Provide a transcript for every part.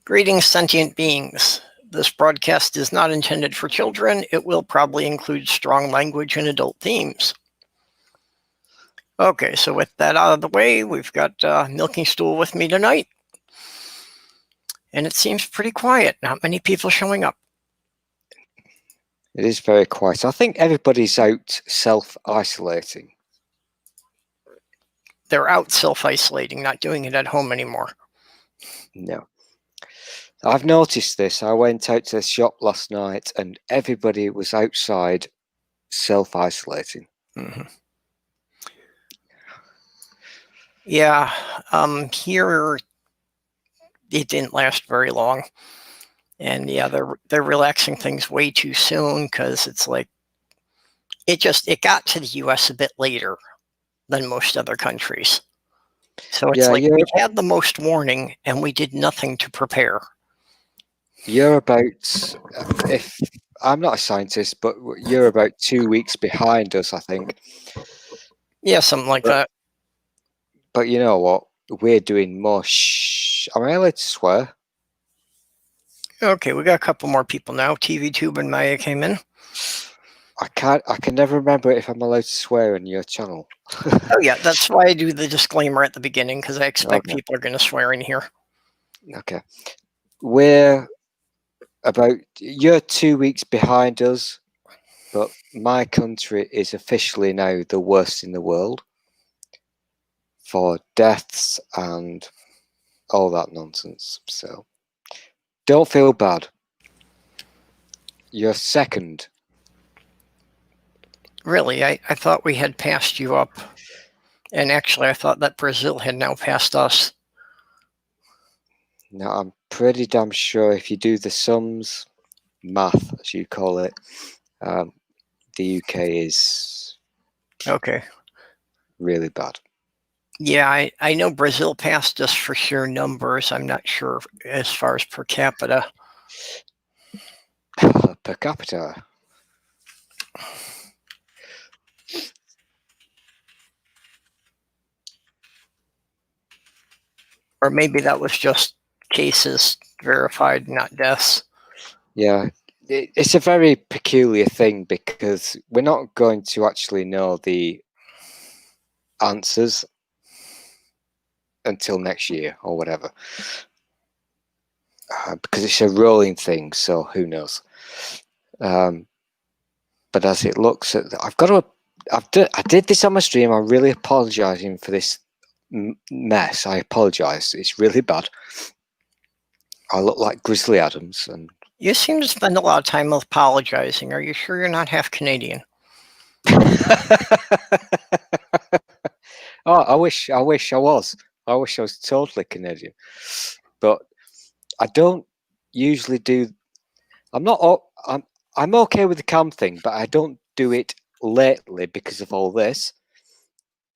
Greetings, sentient beings. This broadcast is not intended for children. It will probably include strong language and adult themes. Okay, so with that out of the way, we've got Milking Stool with me tonight. And it seems pretty quiet. Not many people showing up. It is very quiet. I think everybody's out self-isolating. They're out self-isolating, not doing it at home anymore. No. I've noticed this. I went out to the shop last night and everybody was outside self-isolating. Mm-hmm. Yeah, here it didn't last very long. And yeah, they're relaxing things way too soon because it's like it got to the US a bit later than most other countries. So it's like we had the most warning and we did nothing to prepare. You're about, if I'm not a scientist, but you're about 2 weeks behind us, I think. Yeah, something like that. But you know what? We're doing more Am I allowed to swear? Okay, we got a couple more people now. TV Tube and Maya came in. I can never remember if I'm allowed to swear on your channel. Oh yeah, that's why I do the disclaimer at the beginning, because I expect people are going to swear in here. Okay. You're 2 weeks behind us, but my country is officially now the worst in the world for deaths and all that nonsense. So don't feel bad. You're second. Really? I thought we had passed you up. And actually, I thought that Brazil had now passed us. Now, I'm pretty damn sure if you do the sums, math, as you call it, the UK is really bad. Yeah, I know Brazil passed us for sheer numbers. I'm not sure as far as per capita. Per capita. Or maybe that was just cases verified, not deaths. Yeah, it's a very peculiar thing because we're not going to actually know the answers until next year or whatever, because it's a rolling thing, so who knows. But as it looks, I did this on my stream. I'm really apologizing for this mess. I apologize. It's really bad. I look like Grizzly Adams. And you seem to spend a lot of time apologizing. Are you sure you're not half Canadian? Oh, I wish I was. I wish I was totally Canadian. But I don't usually do. I'm okay with the cam thing, but I don't do it lately because of all this.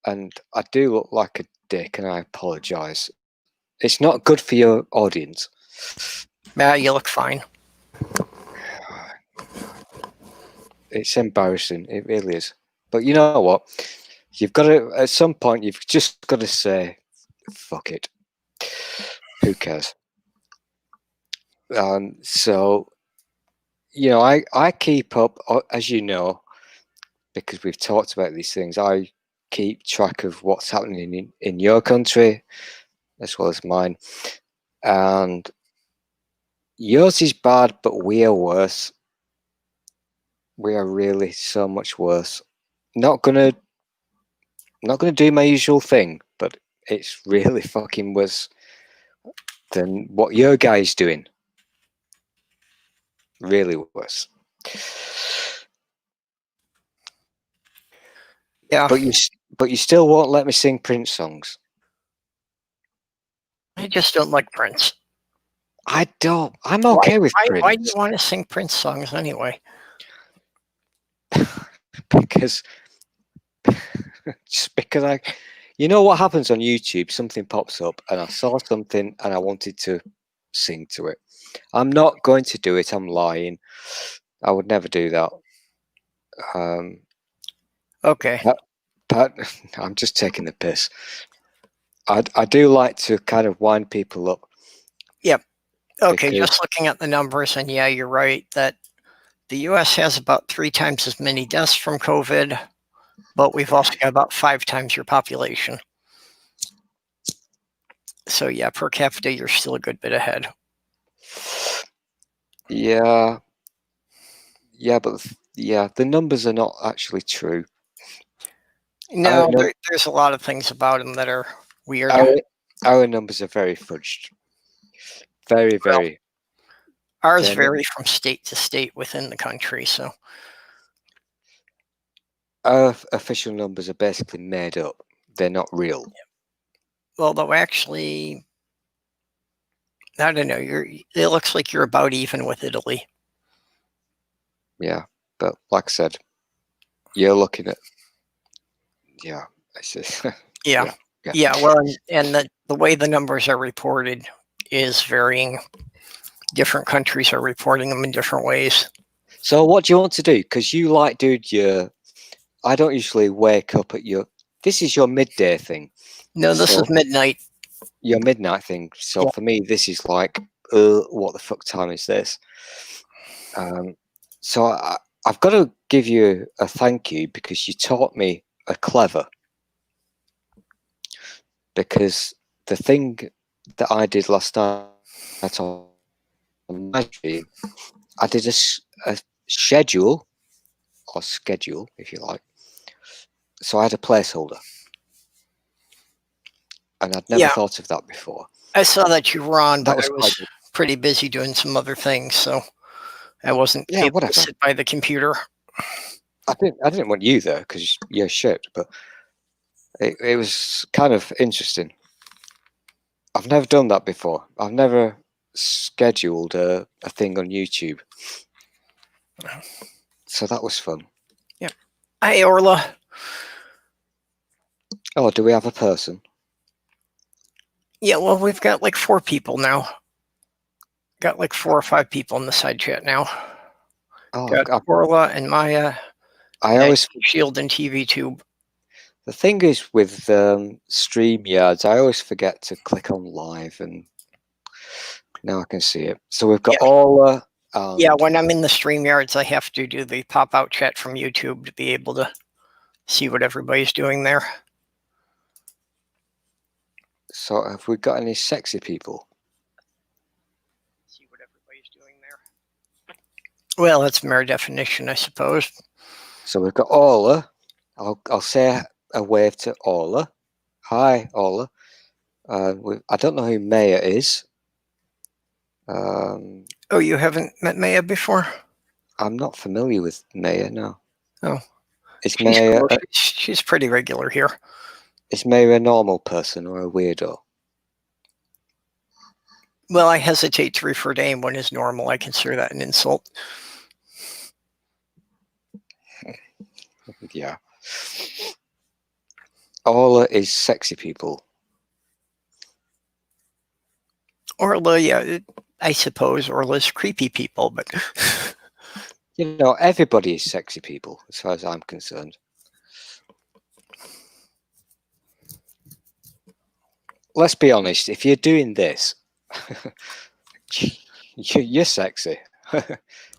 And I do look like a dick, and I apologize. It's not good for your audience. Yeah, you look fine. It's embarrassing. It really is. But you know what? You've got to, at some point, you've just got to say, fuck it. Who cares? So, you know, I keep up, as you know, because we've talked about these things, I keep track of what's happening in your country as well as mine. And yours is bad, but we are worse. We are really so much worse. Not gonna do my usual thing, but it's really fucking worse than what your guy's doing. Really worse. Yeah. But you still won't let me sing Prince songs. I just don't like Prince. I don't. I'm okay with Prince. Why do you want to sing Prince songs anyway? Because you know what happens on YouTube? Something pops up and I saw something and I wanted to sing to it. I'm not going to do it. I'm lying. I would never do that. Okay. But I'm just taking the piss. I do like to kind of wind people up. Yep. Okay, because just looking at the numbers, and yeah, you're right that the US has about 3 times as many deaths from COVID, but we've also got about 5 times your population. So yeah, per capita, you're still a good bit ahead. yeah, but the numbers are not actually true. Our, No, there's a lot of things about them that are weird. our, our numbers are very fudged. Very, Well, very. ours They're not, vary from state to state within the country, so our official numbers are basically made up. They're not real. well, though actually, I don't know. It looks like you're about even with Italy. Yeah, but like I said, you're looking at it's just, Yeah, yeah. yeah. Well, and the way the numbers are reported is varying. Different countries are reporting them in different ways. So what do you want to do? Because you like, dude, I don't usually wake up at this is your midday thing. No, this So is midnight. your midnight thing. So Yeah. for me, this is like, what the fuck time is this? So I've got to give you a thank you because you taught me a clever. Because the thing that I did last night on my stream, I did a schedule, or schedule, if you like. So I had a placeholder. And I'd never Yeah, thought of that before. I saw that you were on, That but was I quite was good. pretty busy doing some other things, so I wasn't Yeah, able to whatever. sit by the computer. I didn't want you there because you're shit, but it was kind of interesting. I've never done that before. I've never scheduled a thing on YouTube. So that was fun. Yeah. Hi, Orla. Oh, do we have a person? Yeah, well, we've got like 4 people now. Got like 4 or 5 people in the side chat now. Oh, Got Orla and Maya I and always Shield and TV Tube. the thing is with StreamYards, I always forget to click on live, and now I can see it. So we've got Yeah. Orla. Yeah, when I'm in the StreamYards, I have to do the pop-out chat from YouTube to be able to see what everybody's doing there. So have we got any sexy people? See what everybody's doing there. Well, that's mere definition, I suppose. So we've got Orla. I'll say a wave to Orla. Hi, Orla. I don't know who Maya is. Oh, you haven't met Maya before? I'm not familiar with Maya, no. Oh. Is Maya she's pretty regular here. Is Maya a normal person or a weirdo? Well, I hesitate to refer to anyone as normal. I consider that an insult. Yeah. Orla is sexy people. Orla, yeah, I suppose Orla's creepy people, but You know, everybody is sexy people, as far as I'm concerned. Let's be honest, if you're doing this, you're sexy.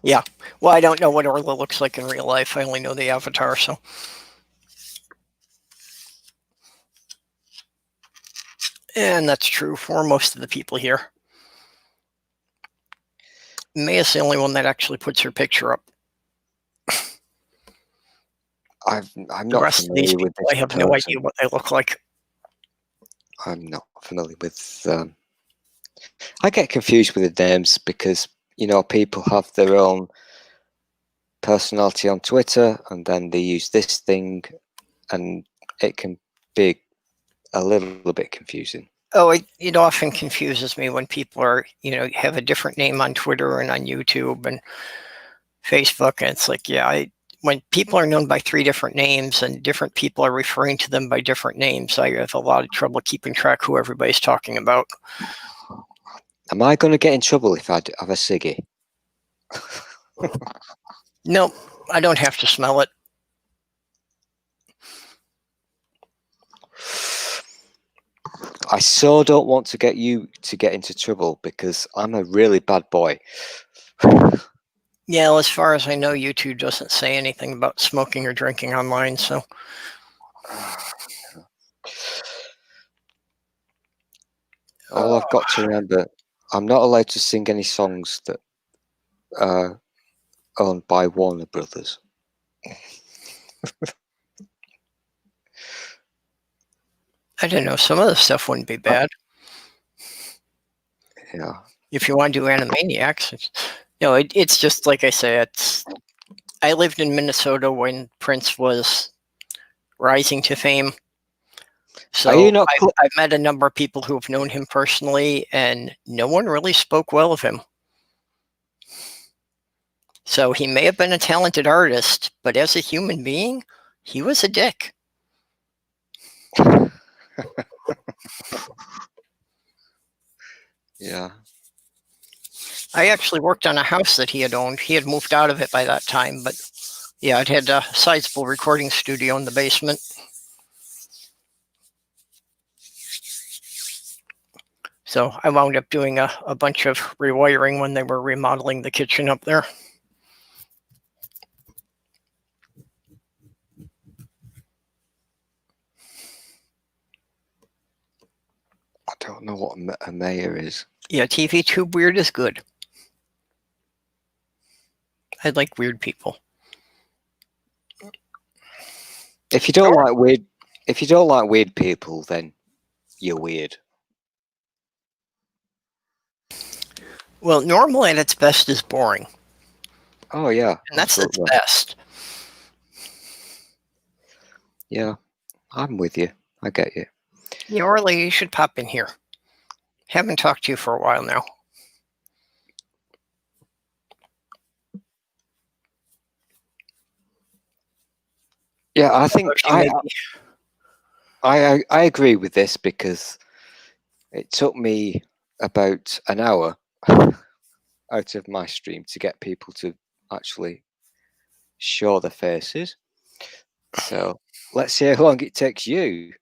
yeah. Well, I don't know what Orla looks like in real life. I only know the avatar, so. And that's true for most of the people here. Maya's the only one that actually puts her picture up. I'm The not rest of these familiar with people, this I have person. no idea what they look like. I'm not familiar with. I get confused with the names because, you know, people have their own personality on Twitter and then they use this thing and it can be a little bit confusing. Oh, it often confuses me when people are, have a different name on Twitter and on YouTube and Facebook. And it's like, yeah, when people are known by 3 different names and different people are referring to them by different names, I have a lot of trouble keeping track who everybody's talking about. Am I going to get in trouble if I have a ciggy? Nope, I don't have to smell it. I so don't want to get you to get into trouble because I'm a really bad boy. Yeah, well, as far as I know, YouTube doesn't say anything about smoking or drinking online, so. All I've got to remember, I'm not allowed to sing any songs that are owned by Warner Brothers. I don't know, some of the stuff wouldn't be bad. Yeah. If you want to do Animaniacs, it's just like I say, I lived in Minnesota when Prince was rising to fame. Are you So not? I've met a number of people who have known him personally, and no one really spoke well of him. So he may have been a talented artist, but as a human being, he was a dick. Yeah. I actually worked on a house that he had owned. He had moved out of it by that time, but yeah, it had a sizable recording studio in the basement. So I wound up doing a bunch of rewiring when they were remodeling the kitchen up there. I don't know what a mayor is. Yeah, TV Tube Weird is good. I like weird people. If you don't like weird people, then you're weird. Well, normal at its best is boring. Oh yeah, And that's absolutely. its best. Yeah, I'm with you. I get you. Yeah, Orly, you should pop in here. Haven't talked to you for a while now. Yeah, I think I agree with this because it took me about an hour out of my stream to get people to actually show their faces. So let's see how long it takes you.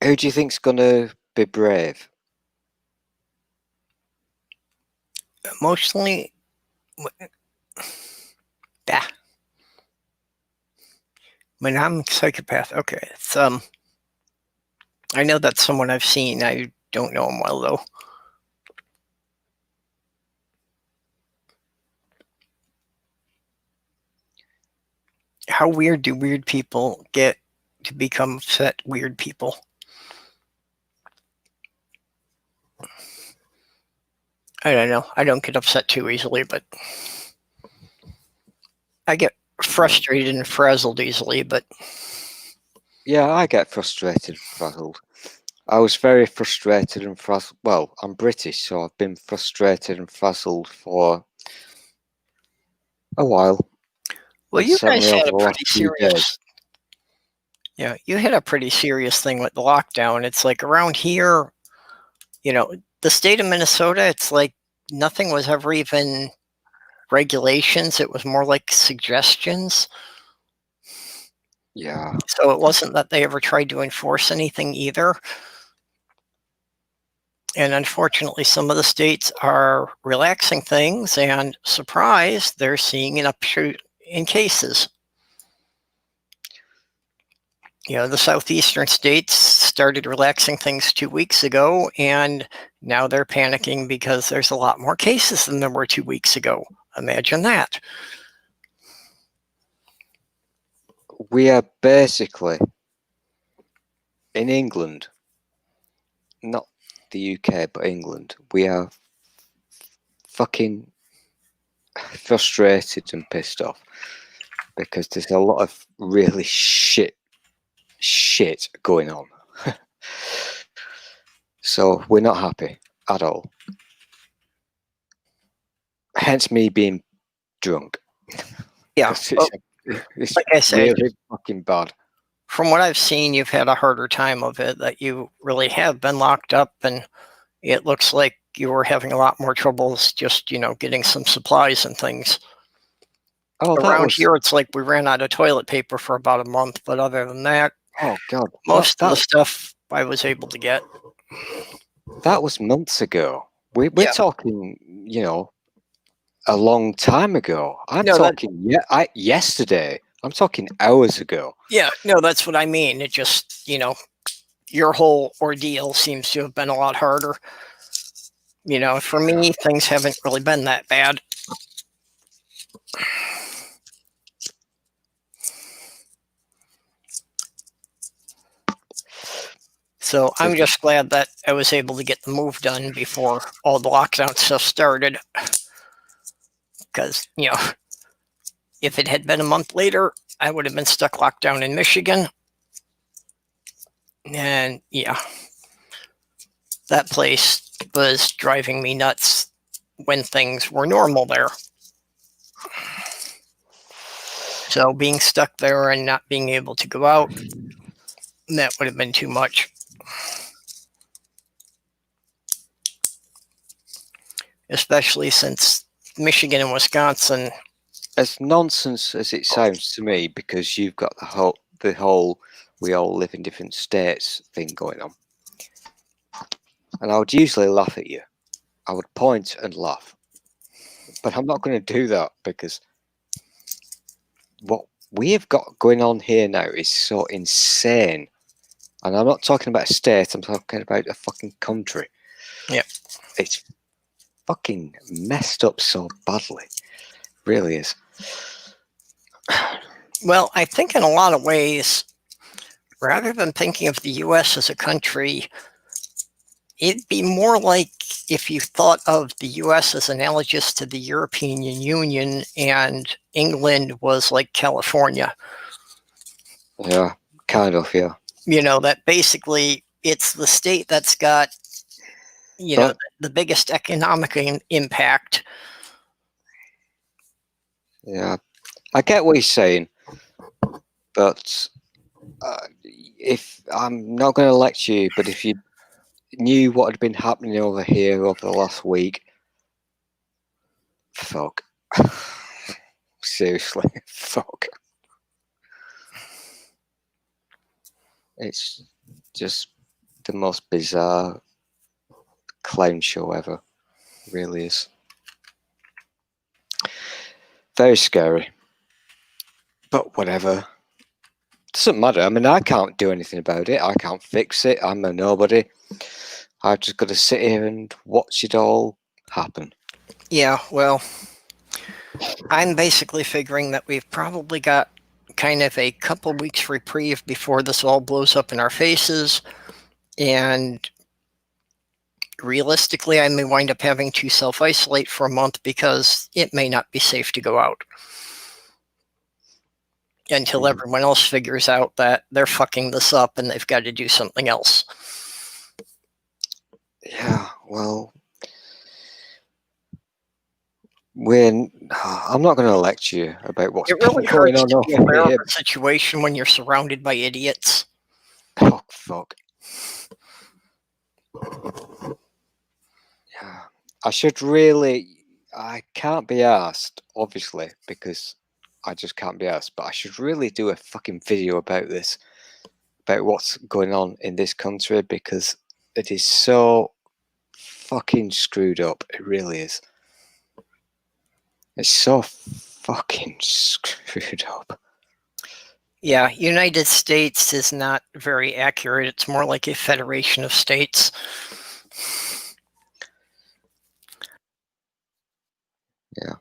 Who do you think's gonna be brave? Emotionally, when I'm a psychopath, okay, it's I know that's someone I've seen. I don't know him well though. How weird do weird people get to become upset weird people? I don't know. I don't get upset too easily, but I get frustrated and frazzled easily, but Yeah, I get frustrated and frazzled. I was very frustrated and frazzled. Well, I'm British, so I've been frustrated and frazzled for a while. well, And you guys certainly over had a the last pretty few days. serious. Yeah, you had a pretty serious thing with the lockdown. It's like around here, the state of Minnesota, it's like nothing was ever even regulations. It was more like suggestions. Yeah. So it wasn't that they ever tried to enforce anything either. And unfortunately, some of the states are relaxing things, and surprise, they're seeing an upshoot in cases. The southeastern states started relaxing things 2 weeks ago, and now they're panicking because there's a lot more cases than there were 2 weeks ago. Imagine that. We are basically in England, not the UK, but England. We are fucking frustrated and pissed off because there's a lot of really shit going on. So we're not happy at all. Hence me being drunk. Yeah, It's like I said, really fucking bad. from what I've seen, you've had a harder time of it, that you really have been locked up, and it looks like you were having a lot more troubles just, getting some supplies and things. Oh, that Around was. here, it's like we ran out of toilet paper for about a month, but other than that, Oh God, most of the stuff I was able to get. that was months ago. We're Yeah. talking, a long time ago. I'm No, talking yesterday. I'm talking hours ago. yeah, no, that's what I mean. It just, your whole ordeal seems to have been a lot harder. For me, things haven't really been that bad. So I'm just glad that I was able to get the move done before all the lockdown stuff started. Because, if it had been a month later, I would have been stuck locked down in Michigan. And yeah, that place was driving me nuts when things were normal there. So being stuck there and not being able to go out, that would have been too much. Especially since Michigan and Wisconsin. As nonsense as it sounds to me, because you've got the whole we all live in different states thing going on. And I would usually laugh at you. I would point and laugh. But I'm not going to do that because what we have got going on here now is so insane. And I'm not talking about a state, I'm talking about a fucking country. Yeah. It's fucking messed up so badly. Really is. Well, I think in a lot of ways, rather than thinking of the US as a country, it'd be more like if you thought of the US as analogous to the European Union and England was like California. Yeah, kind of, yeah. That basically it's the state that's got, the biggest economic impact. Yeah, I get what you're saying, but if I'm not going to lecture you, but if you knew what had been happening over here over the last week, fuck. Seriously, fuck. It's just the most bizarre clown show ever. It really is. Very scary. But whatever. Doesn't matter. I mean, I can't do anything about it. I can't fix it. I'm a nobody. I've just got to sit here and watch it all happen. Yeah, well, I'm basically figuring that we've probably got kind of a couple weeks reprieve before this all blows up in our faces. And realistically, I may wind up having to self-isolate for a month because it may not be safe to go out until everyone else figures out that they're fucking this up and they've got to do something else. Yeah, well, I'm not going to lecture you about what's It really going hurts on to be over aware of here. a situation when you're surrounded by idiots. Oh, fuck. Yeah, I can't be asked, obviously, because I just can't be asked, but I should really do a fucking video about this, about what's going on in this country, because it is so fucking screwed up. It really is. It's so fucking screwed up. Yeah, United States is not very accurate. It's more like a federation of states. Yeah.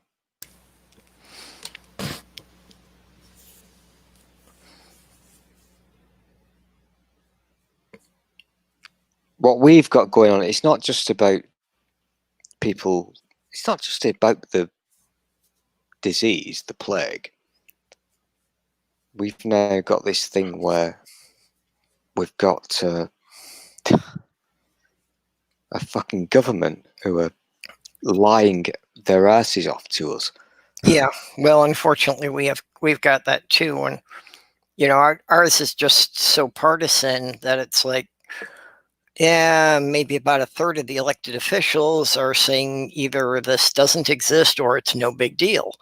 What we've got going on, it's not just about people, it's not just about the disease, the plague. We've now got this thing where we've got a fucking government who are lying their asses off to us. Yeah, well, unfortunately, we've got that too, and ours is just so partisan that it's like, yeah, maybe about a third of the elected officials are saying either this doesn't exist or it's no big deal.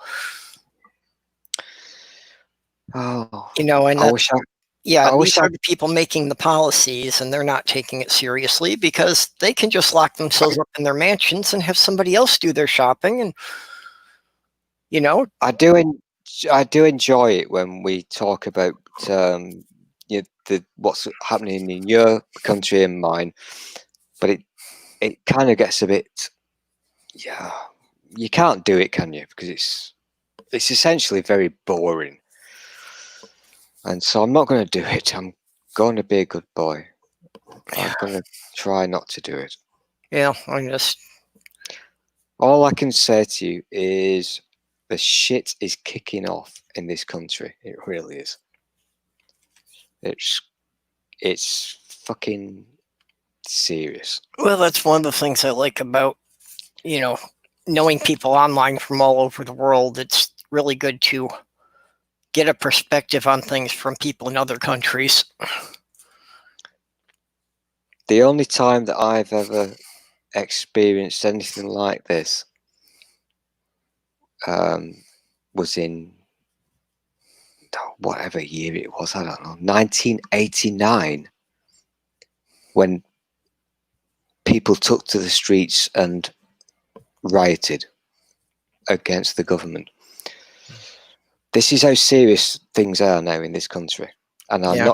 Oh, You know, and I that's wish I, yeah, I wish these I, are the people making the policies, and they're not taking it seriously because they can just lock themselves up in their mansions and have somebody else do their shopping, and you know, I do, I do enjoy it when we talk about what's happening in your country and mine, but it kind of gets a bit, yeah, you can't do it, can you? Because it's essentially very boring, and so I'm not going to do it. I'm going to be a good boy. I'm yeah, going to try not to do it. yeah, I just All I can say to you is the shit is kicking off in this country. It really is. It's it's fucking serious. well, that's one of the things I like about, you know, knowing people online from all over the world. It's really good to get a perspective on things from people in other countries. The only time that I've ever experienced anything like this was in whatever year it was. I don't know, 1989, when people took to the streets and rioted against the government. This is how serious things are now in this country, and Yeah.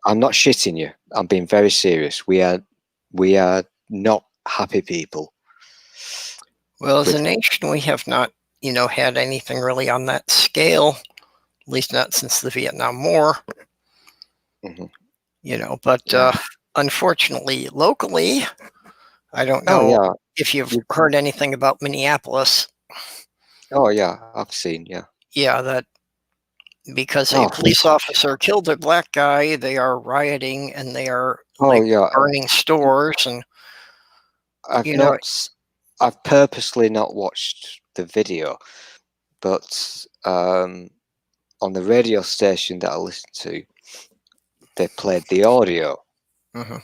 I'm not shitting you. I'm being very serious. We are not happy people. Well, as a With nation, we have not, had anything really on that scale, at least not since the Vietnam War, Mhm. but Yeah. unfortunately, locally, I don't Oh know yeah. if you've You, heard anything about Minneapolis. oh yeah. I've seen. Yeah. Yeah, that because a Oh police fuck. officer killed a black guy, they are rioting and they are Oh like yeah. burning stores and, I've you know, not. I've purposely not watched the video, but on the radio station that I listened to, they played the audio. mhm.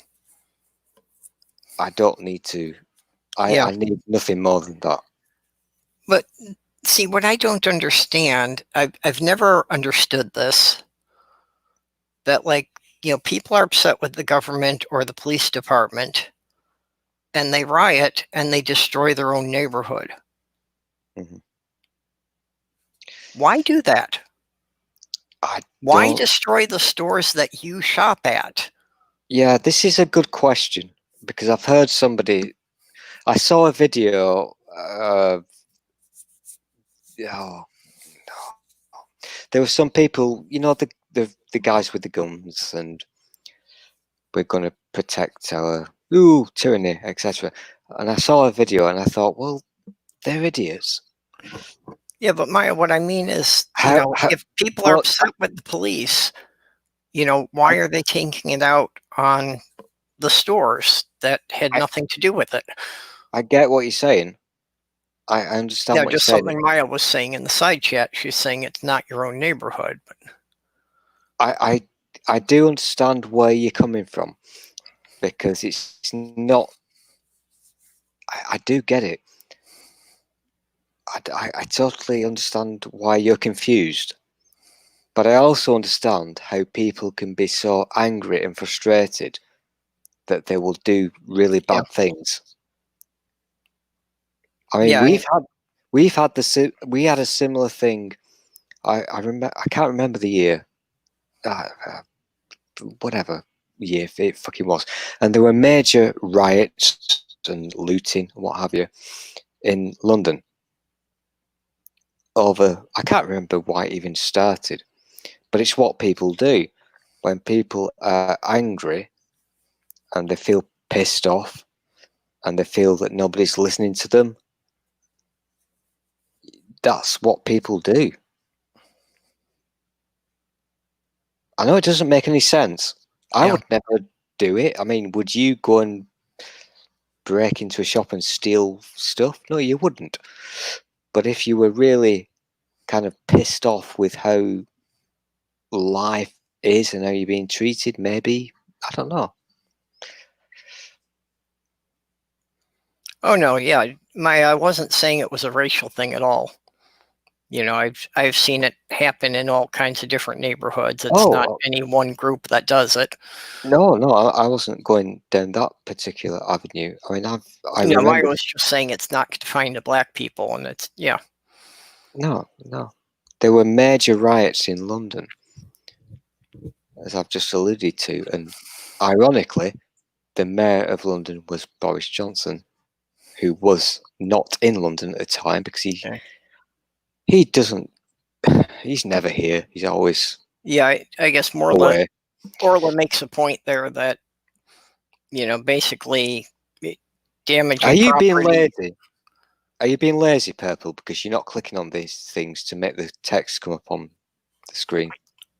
I don't need to. Yeah, I need nothing more than that. but see, what I don't understand, I've never understood this, that like, people are upset with the government or the police department and they riot and they destroy their own neighborhood. Mhm. Why do that? I Why don't. destroy the stores that you shop at? Yeah, this is a good question because I've heard somebody. I saw a video. Oh, there were some people, the guys with the guns, and we're going to protect our tyranny, etc. And I saw a video, and I thought, well, they're idiots. Yeah, but Maya, what I mean is, How if people are well, upset with the police, why I, are they taking it out on the stores that had I, nothing to do with it? I get what you're saying. I understand Yeah, what you're just saying. something Maya was saying in the side chat. She's saying it's not your own neighborhood, but I, I do understand where you're coming from because it's not. I do get it. I totally understand why you're confused, but I also understand how people can be so angry and frustrated that they will do really yeah, bad things. I mean, yeah, we had a similar thing. I remember. I can't remember the year. Uh, uh, whatever year it fucking was, and there were major riots and looting and what have you in London over. I can't remember why it even started, but it's what people do when people are angry and they feel pissed off and they feel that nobody's listening to them. That's what people do. I know it doesn't make any sense. I yeah. would never do it. I mean, would you go and break into a shop and steal stuff? No, you wouldn't. But if you were really kind of pissed off with how life is and how you're being treated, maybe, I don't know. Oh no, yeah. I wasn't saying it was a racial thing at all. I've seen it happen in all kinds of different neighborhoods. It's not Oh any one group that does it. no, I wasn't going down that particular avenue. I mean, I I remember. was just saying it's not confined to black people, and it's No, there were major riots in London, as I've just alluded to, and ironically, the mayor of London was Boris Johnson, who was not in London at the time because okay. he doesn't. He's never here. He's always Yeah. I guess away. Orla makes a point there that basically Are damaging you being property. lazy? Are you being lazy, Purple? Because you're not clicking on these things to make the text come up on the screen.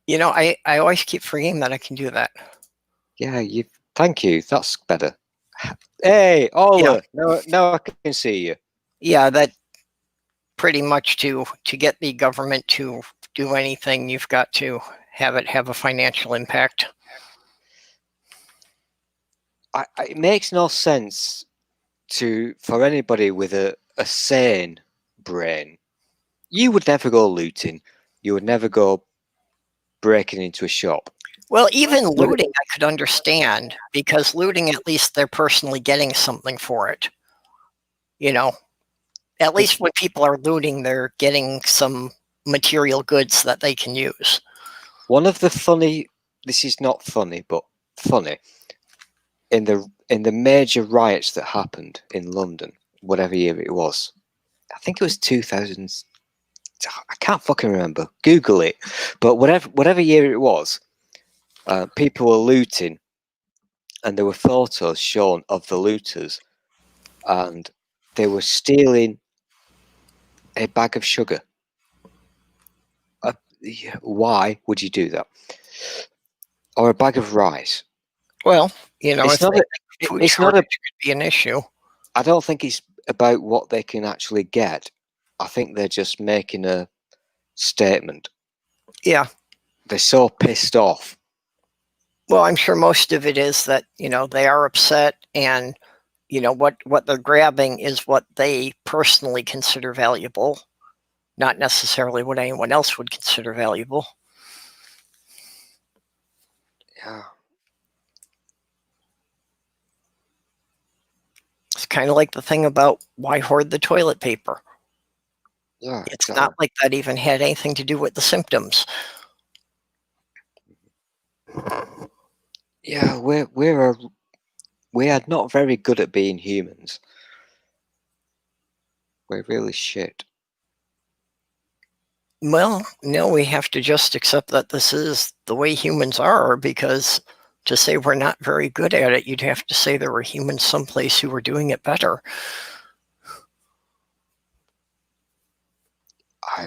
I always keep forgetting that I can do that. Yeah, you. Thank you. That's better. Hey, Ola. Now I can see you. Yeah, that pretty much to get the government to do anything, you've got to have it have a financial impact. It makes no sense for anybody with a sane brain. You would never go looting. You would never go breaking into a shop. Well, even looting I could understand, because looting, at least they're personally getting something for it. At least when people are looting, they're getting some material goods that they can use. One of the funny, this is not funny, but funny, in the major riots that happened in London, whatever year it was, I think it was 2000. I can't fucking remember. Google it. But whatever year it was, people were looting, and there were photos shown of the looters, and they were stealing a bag of sugar. Why would you do that? Or a bag of rice? Well, It's if not. food It's not a. shortage could be an issue. I don't think it's about what they can actually get. I think they're just making a statement. Yeah. They're so pissed off. Well, I'm sure most of it is that, they are upset, and, what they're grabbing is what they personally consider valuable, not necessarily what anyone else would consider valuable. Yeah. It's kind of like the thing about why hoard the toilet paper. Yeah. It's Exactly. not like that even had anything to do with the symptoms. Yeah, we are not very good at being humans. We're really shit. Well, no, we have to just accept that this is the way humans are, because to say we're not very good at it, you'd have to say there were humans someplace who were doing it better.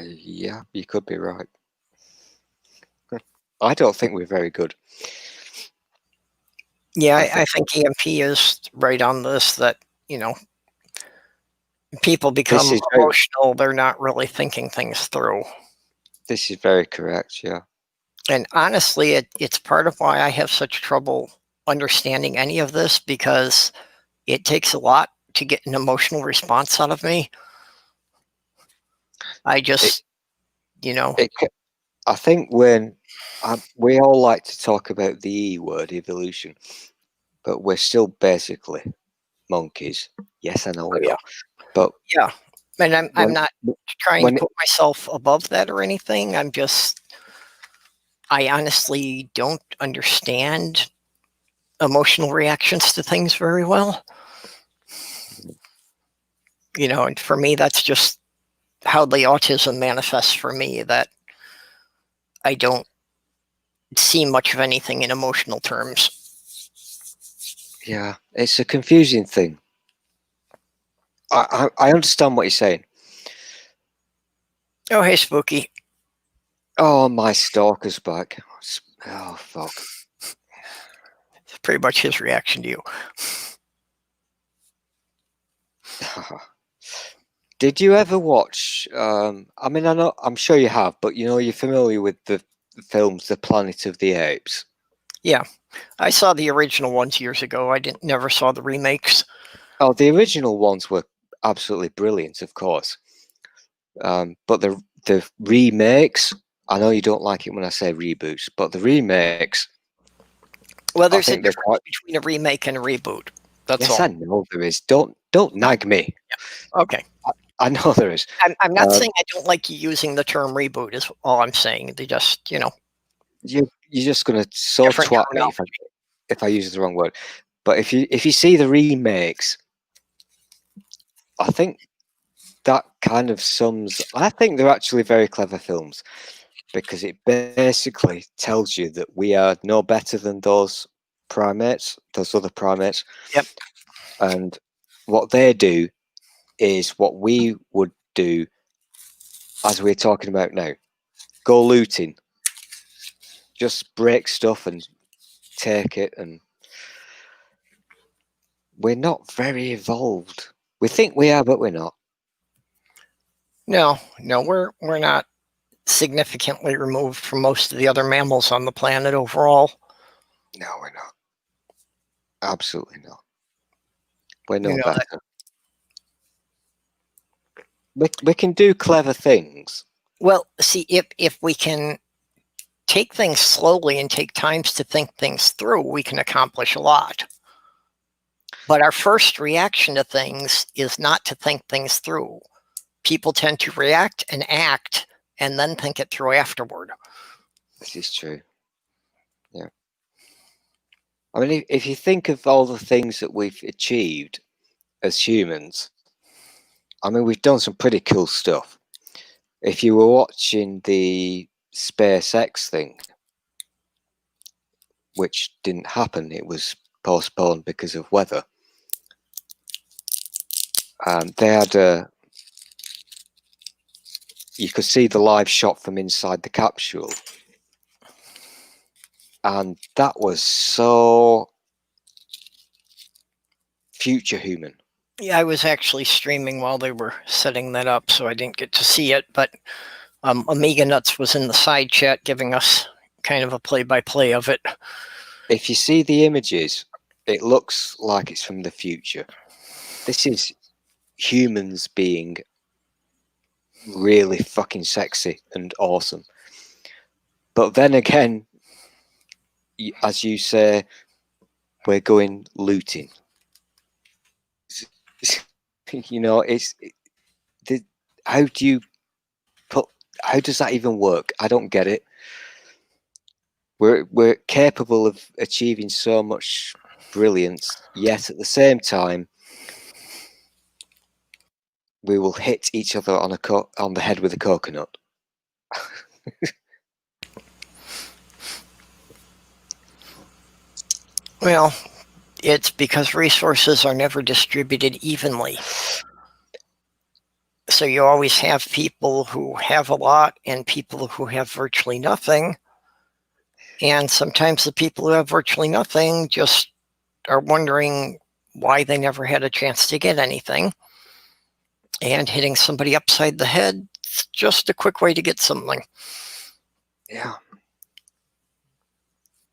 Yeah, you could be right. I don't think we're very good. Yeah, I think EMP is right on this, that, people become emotional. They're not really thinking things through. This is very correct, yeah. And honestly, it's part of why I have such trouble understanding any of this, because it takes a lot to get an emotional response out of me. I just, I think when we all like to talk about the E word, evolution, but we're still basically monkeys. Yes, I know we are. But yeah, and I'm not trying to put myself above that or anything. I honestly don't understand emotional reactions to things very well. And for me, that's just how the autism manifests for me, that I don't see much of anything in emotional terms. Yeah, it's a confusing thing. I understand what you're saying. Oh, hey, Spooky. Oh, my stalker's back. Oh, fuck. It's pretty much his reaction to you. Did you ever watch? I mean, I'm sure you have, but you're familiar with the films, The Planet of the Apes. Yeah, I saw the original ones years ago. I never saw the remakes. Oh, the original ones were absolutely brilliant, of course. But the remakes. I know you don't like it when I say reboots, but the remakes. Well, I there's a think they're difference quite. between a remake and a reboot. That's Yes, all. I know there is. Don't nag me. Okay. I know there is. I'm not saying I don't like you using the term reboot. Is all I'm saying. They just, You're just gonna so different twat me terminology. if I use the wrong word. But if you see the remakes, I think that kind of sums. I think they're actually very clever films because it basically tells you that we are no better than those primates, those other primates, Yep. and what they do is what we would do, as we're talking about now. Go looting, just break stuff and take it, and we're not very evolved. We think we are, but we're not. No, we're not significantly removed from most of the other mammals on the planet overall. No, we're not. Absolutely not. We're You no know better. that. We can do clever things. Well, see, if we can take things slowly and take times to think things through, we can accomplish a lot. But our first reaction to things is not to think things through. People tend to react and act and then think it through afterward. This is true. Yeah. I mean, if you think of all the things that we've achieved as humans, I mean, we've done some pretty cool stuff. If you were watching the SpaceX thing, which didn't happen, it was postponed because of weather. They had you could see the live shot from inside the capsule, and that was so future human. Yeah, I was actually streaming while they were setting that up, so I didn't get to see it. But Amiga Nuts was in the side chat giving us kind of a play-by-play of it. If you see the images, it looks like it's from the future. This is humans being really fucking sexy and awesome. But then again, as you say, we're going looting. You know, how do you put? How does that even work? I don't get it. We're capable of achieving so much brilliance, yet at the same time, we will hit each other on the head with a coconut. Well, it's because resources are never distributed evenly. So you always have people who have a lot and people who have virtually nothing. And sometimes the people who have virtually nothing just are wondering why they never had a chance to get anything. And hitting somebody upside the head is just a quick way to get something. Yeah.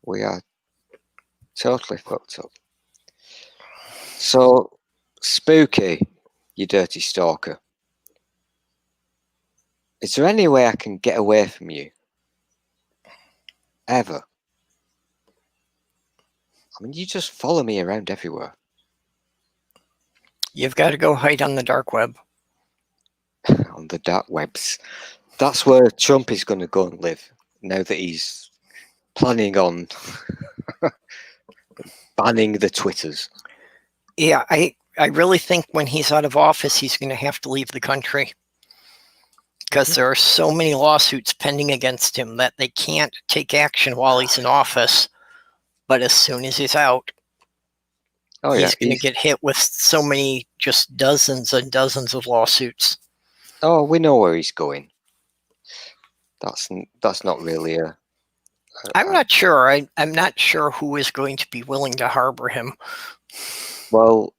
We are totally fucked up. So, Spooky, you dirty stalker. Is there any way I can get away from you? Ever? I mean, you just follow me around everywhere. You've got to go hide on the dark web. On the dark webs. That's where Trump is going to go and live now that he's planning on banning the Twitters. Yeah, I really think when he's out of office, he's going to have to leave the country because there are so many lawsuits pending against him that they can't take action while he's in office. But as soon as he's out, he's going to get hit with so many, just dozens and dozens of lawsuits. Oh, we know where he's going. That's not really a. I'm not sure. I'm not sure who is going to be willing to harbor him. Well,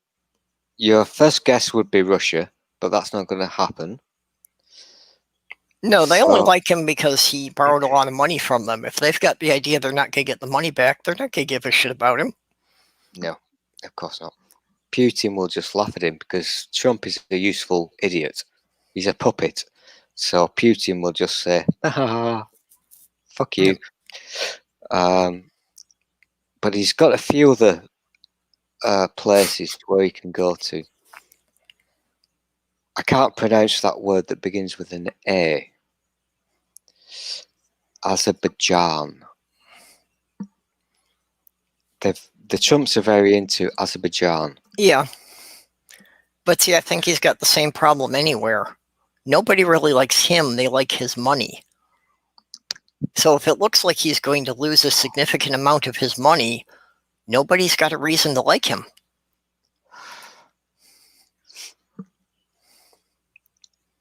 your first guess would be Russia, but that's not going to happen. No, they only like him because he borrowed a lot of money from them. If they've got the idea they're not going to get the money back, they're not going to give a shit about him. No, of course not. Putin will just laugh at him because Trump is a useful idiot. He's a puppet. So Putin will just say, fuck you. But he's got a few other places where he can go to. I can't pronounce that word that begins with an A. Azerbaijan. The Trumps are very into Azerbaijan. Yeah. But see, I think he's got the same problem anywhere. Nobody really likes him. They like his money. So if it looks like he's going to lose a significant amount of his money, nobody's got a reason to like him.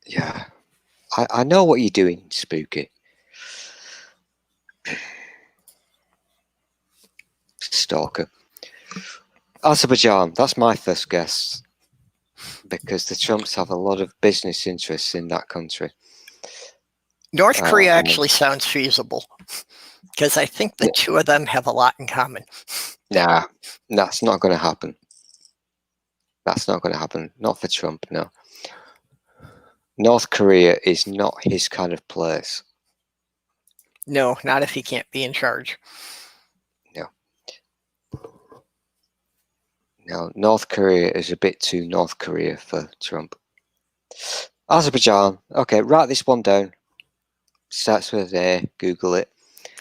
Yeah. I know what you're doing, Spooky. Stalker. Azerbaijan, that's my first guess. Because the Trumps have a lot of business interests in that country. North Korea actually sounds feasible. Because I think the two of them have a lot in common. Nah, that's not going to happen. That's not going to happen. Not for Trump, no. North Korea is not his kind of place. No, not if he can't be in charge. No, North Korea is a bit too North Korea for Trump. Azerbaijan. Okay, write this one down. Starts with A. Google it.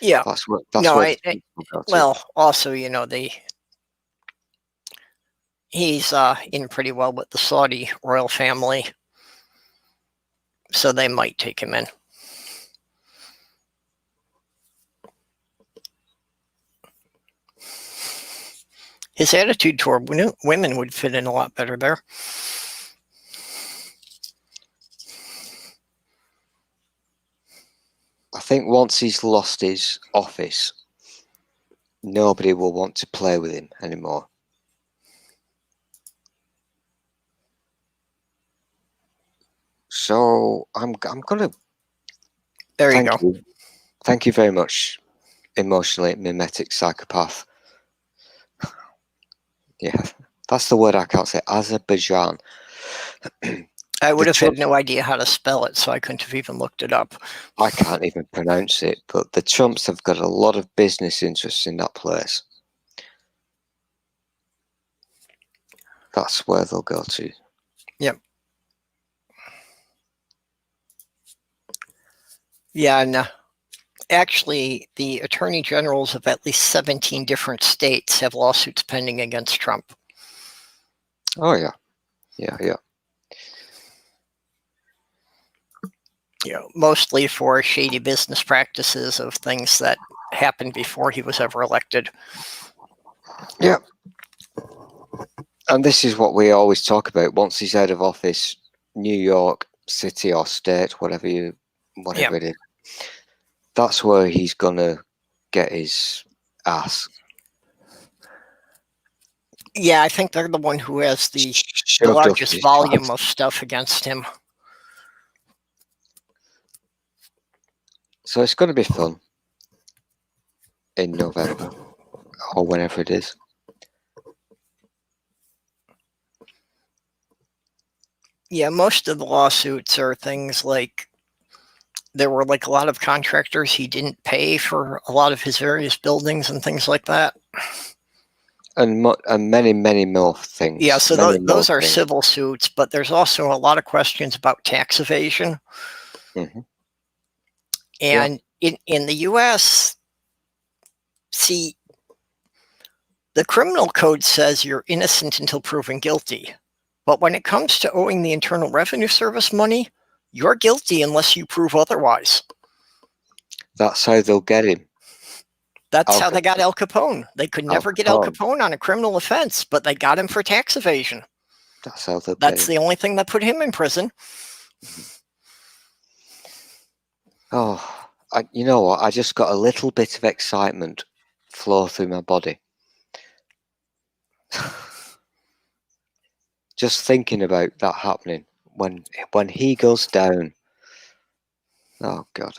Yeah. That's what. Well, also, you know, he's in pretty well with the Saudi royal family, so they might take him in. His attitude toward women would fit in a lot better there. I think once he's lost his office, nobody will want to play with him anymore. So I'm gonna. There you go. Thank you very much, emotionally mimetic psychopath. Yeah, that's the word I can't say. Azerbaijan. I would have had no idea how to spell it, so I couldn't have even looked it up. I can't even pronounce it, but the Trumps have got a lot of business interests in that place. That's where they'll go to. Yep. Yeah, and actually, the attorney generals of at least 17 different states have lawsuits pending against Trump. Oh, yeah. Yeah. You know, mostly for shady business practices of things that happened before he was ever elected. Yeah. And this is what we always talk about. Once he's out of office, New York City or state, whatever it is, that's where he's gonna get his ass. Yeah, I think they're the one who has the largest volume of stuff against him. So it's going to be fun in November or whenever it is. Yeah, most of the lawsuits are things like there were like a lot of contractors he didn't pay for a lot of his various buildings and things like that. And many more things. Yeah, so those are civil suits, but there's also a lot of questions about tax evasion. Mm-hmm. And in the U.S., see, the criminal code says you're innocent until proven guilty. But when it comes to owing the Internal Revenue Service money, you're guilty unless you prove otherwise. That's how they'll get him. That's how they got Al Capone. They could never get Al Capone on a criminal offense, but they got him for tax evasion. That's how they'll That's the only thing that put him in prison. Oh, you know what? I just got a little bit of excitement flow through my body. Just thinking about that happening when he goes down. Oh, God.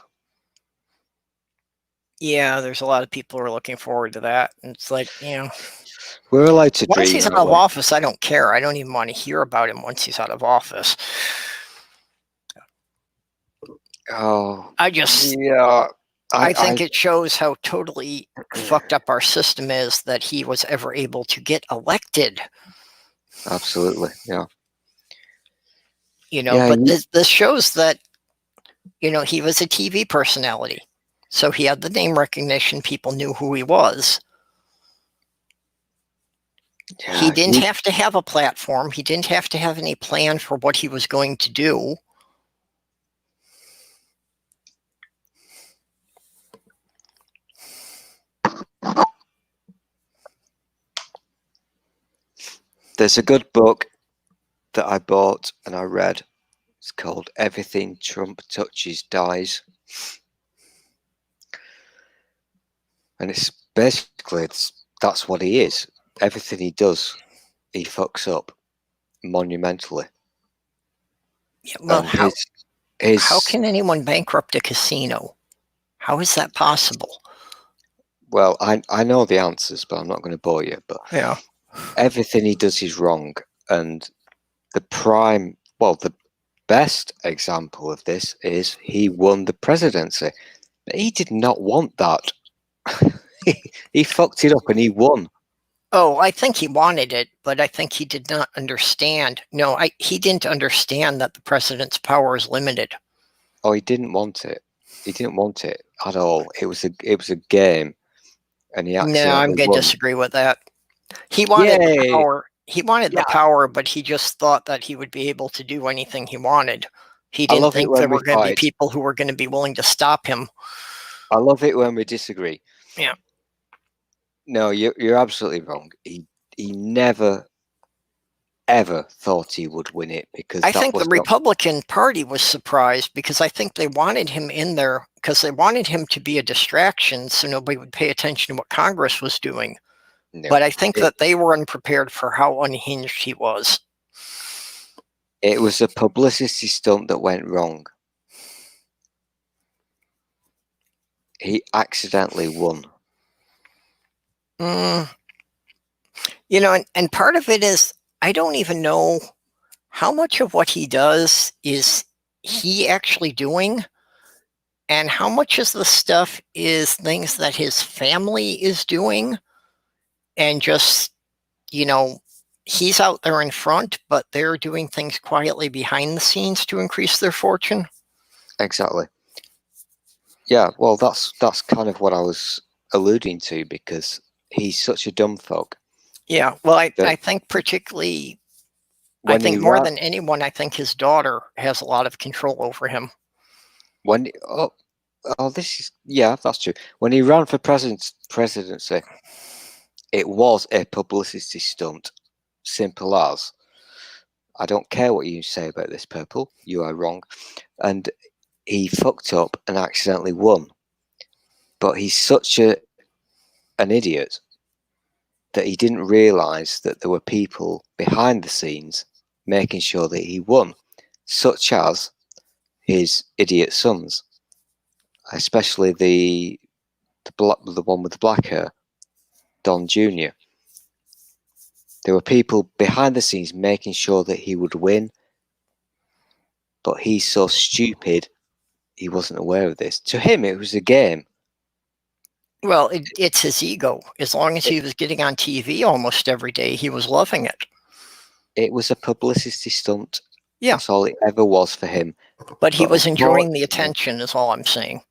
Yeah, there's a lot of people who are looking forward to that. And it's like, you know, we're allowed to dream. Once he's out of office, I don't care. I don't even want to hear about him once he's out of office. Oh, I just, yeah. I think it shows how totally fucked up our system is that he was ever able to get elected. Absolutely, yeah. But this shows that, he was a TV personality. So he had the name recognition. People knew who he was. He didn't have to have a platform. He didn't have to have any plan for what he was going to do. There's a good book that I bought and I read. It's called Everything Trump Touches Dies. And it's basically, that's what he is. Everything he does, he fucks up monumentally. Yeah, well, and how can anyone bankrupt a casino? How is that possible? Well, I know the answers, but I'm not going to bore you. But yeah, everything he does is wrong. And the best example of this is he won the presidency. He did not want that. he fucked it up and he won. Oh, I think he wanted it, but I think he did not understand. No, he didn't understand that the president's power is limited. Oh, he didn't want it. He didn't want it at all. It was a game, and he accidentally No, I'm going to won. disagree with that. He wanted the power. He wanted Yeah. the power, but he just thought that he would be able to do anything he wanted. He I didn't love it think when there we were going to be fight. people who were going to be willing to stop him. I love it when we disagree. Yeah. No, you're absolutely wrong. He never ever thought he would win it because I that think was the Republican Party was surprised because I think they wanted him in there because they wanted him to be a distraction so nobody would pay attention to what Congress was doing. No, but I think that they were unprepared for how unhinged he was. It was a publicity stunt that went wrong. He accidentally won. And part of it is I don't even know how much of what he does is he actually doing and how much of the stuff is things that his family is doing and just, he's out there in front, but they're doing things quietly behind the scenes to increase their fortune. Exactly. Yeah, well, that's kind of what I was alluding to because he's such a dumb fuck. Yeah, well, I think particularly, I think more than anyone, I think his daughter has a lot of control over him. That's true. When he ran for presidency, it was a publicity stunt. Simple as. I don't care what you say about this, Purple. You are wrong. And he fucked up and accidentally won. But he's such an idiot that he didn't realise that there were people behind the scenes making sure that he won, such as his idiot sons, especially the one with the black hair, Don Jr. There were people behind the scenes making sure that he would win, but he's so stupid he wasn't aware of this. To him, it was a game. Well, it's his ego. As long as he was getting on TV almost every day, he was loving it. It was a publicity stunt. Yeah. That's all it ever was for him. But he was enjoying the attention, is all I'm saying.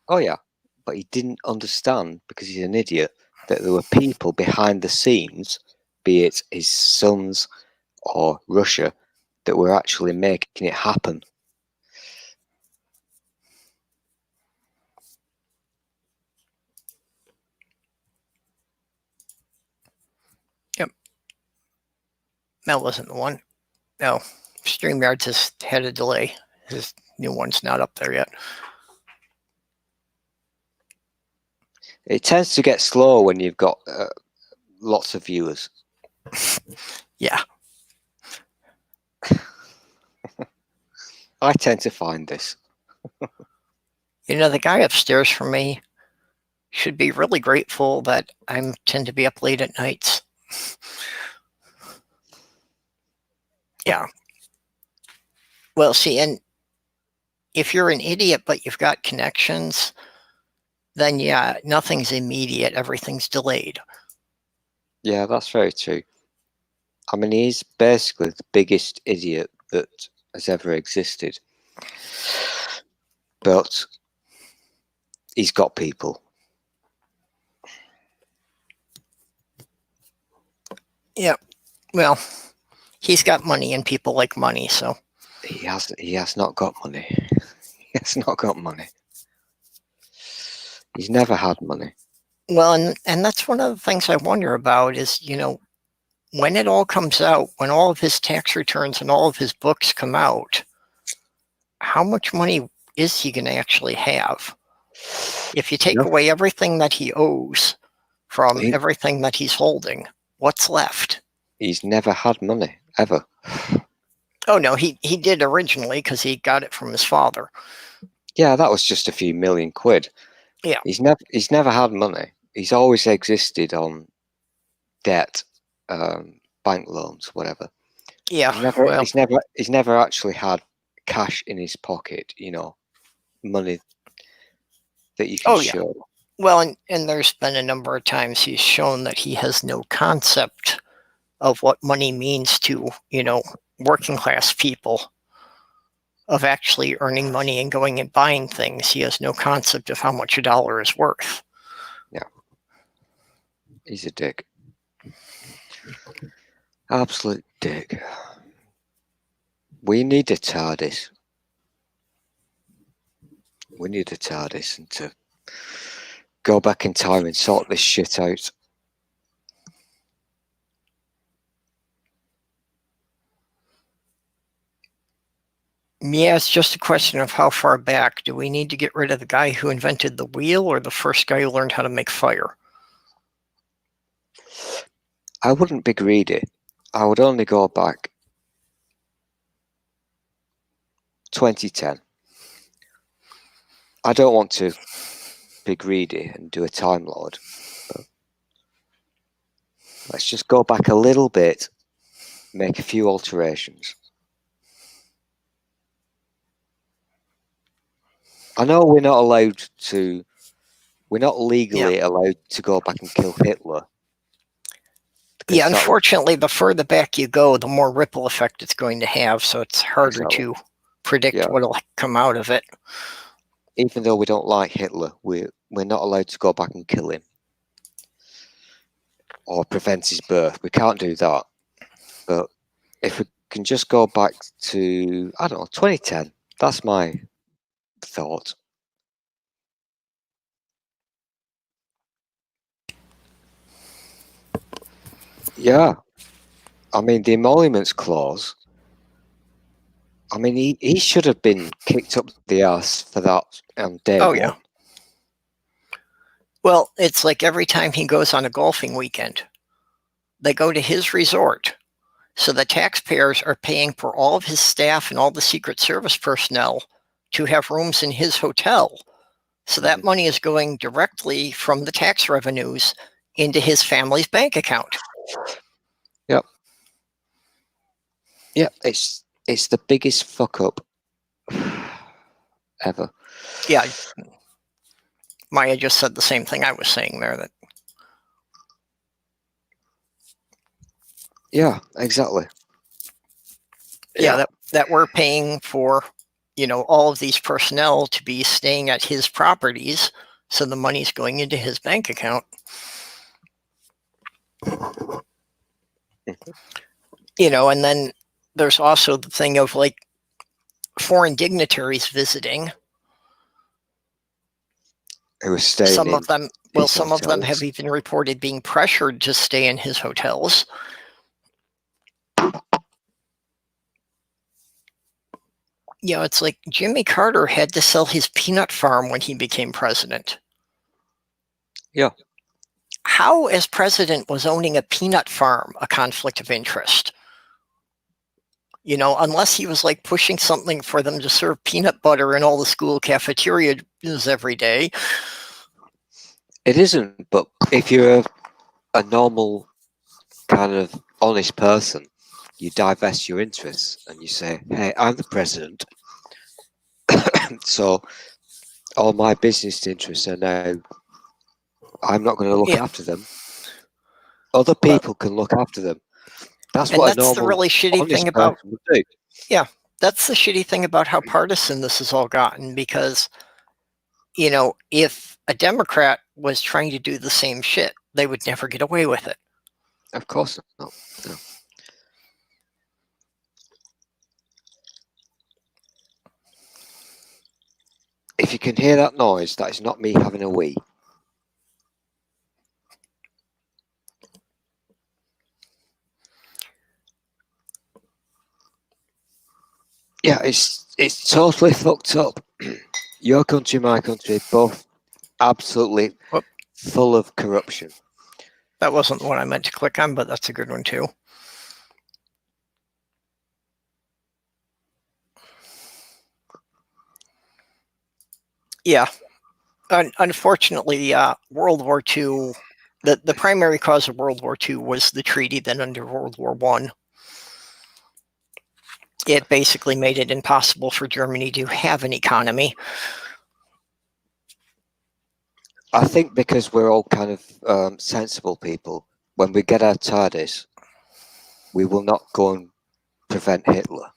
Oh, yeah. But he didn't understand, because he's an idiot, that there were people behind the scenes, be it his sons or Russia, that were actually making it happen. Yep. That wasn't the one. No. StreamYard just had a delay. His new one's not up there yet. It tends to get slow when you've got lots of viewers. Yeah. I tend to find this. The guy upstairs from me should be really grateful that I tend to be up late at nights. Yeah. Well, see, and if you're an idiot but you've got connections, then yeah, nothing's immediate, everything's delayed. Yeah, that's very true. I mean, he's basically the biggest idiot that has ever existed. But he's got people. Yeah, well, he's got money and people like money, so. He has not got money. He has not got money. He's never had money. Well, and that's one of the things I wonder about is, when it all comes out, when all of his tax returns and all of his books come out, how much money is he going to actually have? If you take away everything that he owes from everything that he's holding, what's left? He's never had money, ever. Oh, no, he did originally because he got it from his father. Yeah, that was just a few million quid. Yeah. He's never had money. He's always existed on debt, bank loans, whatever. Yeah. He's never actually had cash in his pocket, money that you can show. Well, and there's been a number of times he's shown that he has no concept of what money means to, working class people, of actually earning money and going and buying things. He has no concept of how much a dollar is worth. Yeah. He's a dick. Absolute dick. We need a TARDIS. We need a TARDIS and to go back in time and sort this shit out. Yeah, it's just a question of how far back. Do we need to get rid of the guy who invented the wheel or the first guy who learned how to make fire? I wouldn't be greedy. I would only go back 2010. I don't want to be greedy and do a Time Lord. But let's just go back a little bit, make a few alterations. I know we're not legally allowed to go back and kill Hitler. Yeah, unfortunately, the further back you go, the more ripple effect it's going to have, so it's harder to predict what'll come out of it. Even though we don't like Hitler, we're not allowed to go back and kill him or prevent his birth. We can't do that. But if we can just go back to, I don't know, 2010, that's my thought. Yeah. I mean, the emoluments clause, I mean, he should have been kicked up the arse for that day one. Yeah. Well, it's like every time he goes on a golfing weekend, they go to his resort. So the taxpayers are paying for all of his staff and all the Secret Service personnel to have rooms in his hotel. So that money is going directly from the tax revenues into his family's bank account. Yep. Yep, it's the biggest fuck up ever. Yeah. Maya just said the same thing I was saying there. That. Yeah, exactly. Yeah, that we're paying for, all of these personnel to be staying at his properties, so the money's going into his bank account. And then there's also the thing of like foreign dignitaries visiting. Who was staying some of them have even reported being pressured to stay in his hotels. It's like Jimmy Carter had to sell his peanut farm when he became president. Yeah. How, as president, was owning a peanut farm a conflict of interest? Unless he was like pushing something for them to serve peanut butter in all the school cafeterias every day. It isn't, but if you're a normal kind of honest person, you divest your interests and you say, hey, I'm the president. So all my business interests are now, I'm not going to look Yeah. after them. Other Well, people can look after them. That's and what a that's the normal, really shitty thing honest about, person would do. yeah, that's the shitty thing about how partisan this has all gotten, because, if a Democrat was trying to do the same shit, they would never get away with it. Of course not. No. If you can hear that noise, that is not me having a wee. Yeah, it's totally fucked up. Your country, my country, both absolutely Whoop. full of corruption. That wasn't the one I meant to click on, but that's a good one too. Yeah. Unfortunately, World War II, the primary cause of World War II was the treaty that ended World War I. It basically made it impossible for Germany to have an economy. I think because we're all kind of sensible people, when we get our TARDIS, we will not go and prevent Hitler.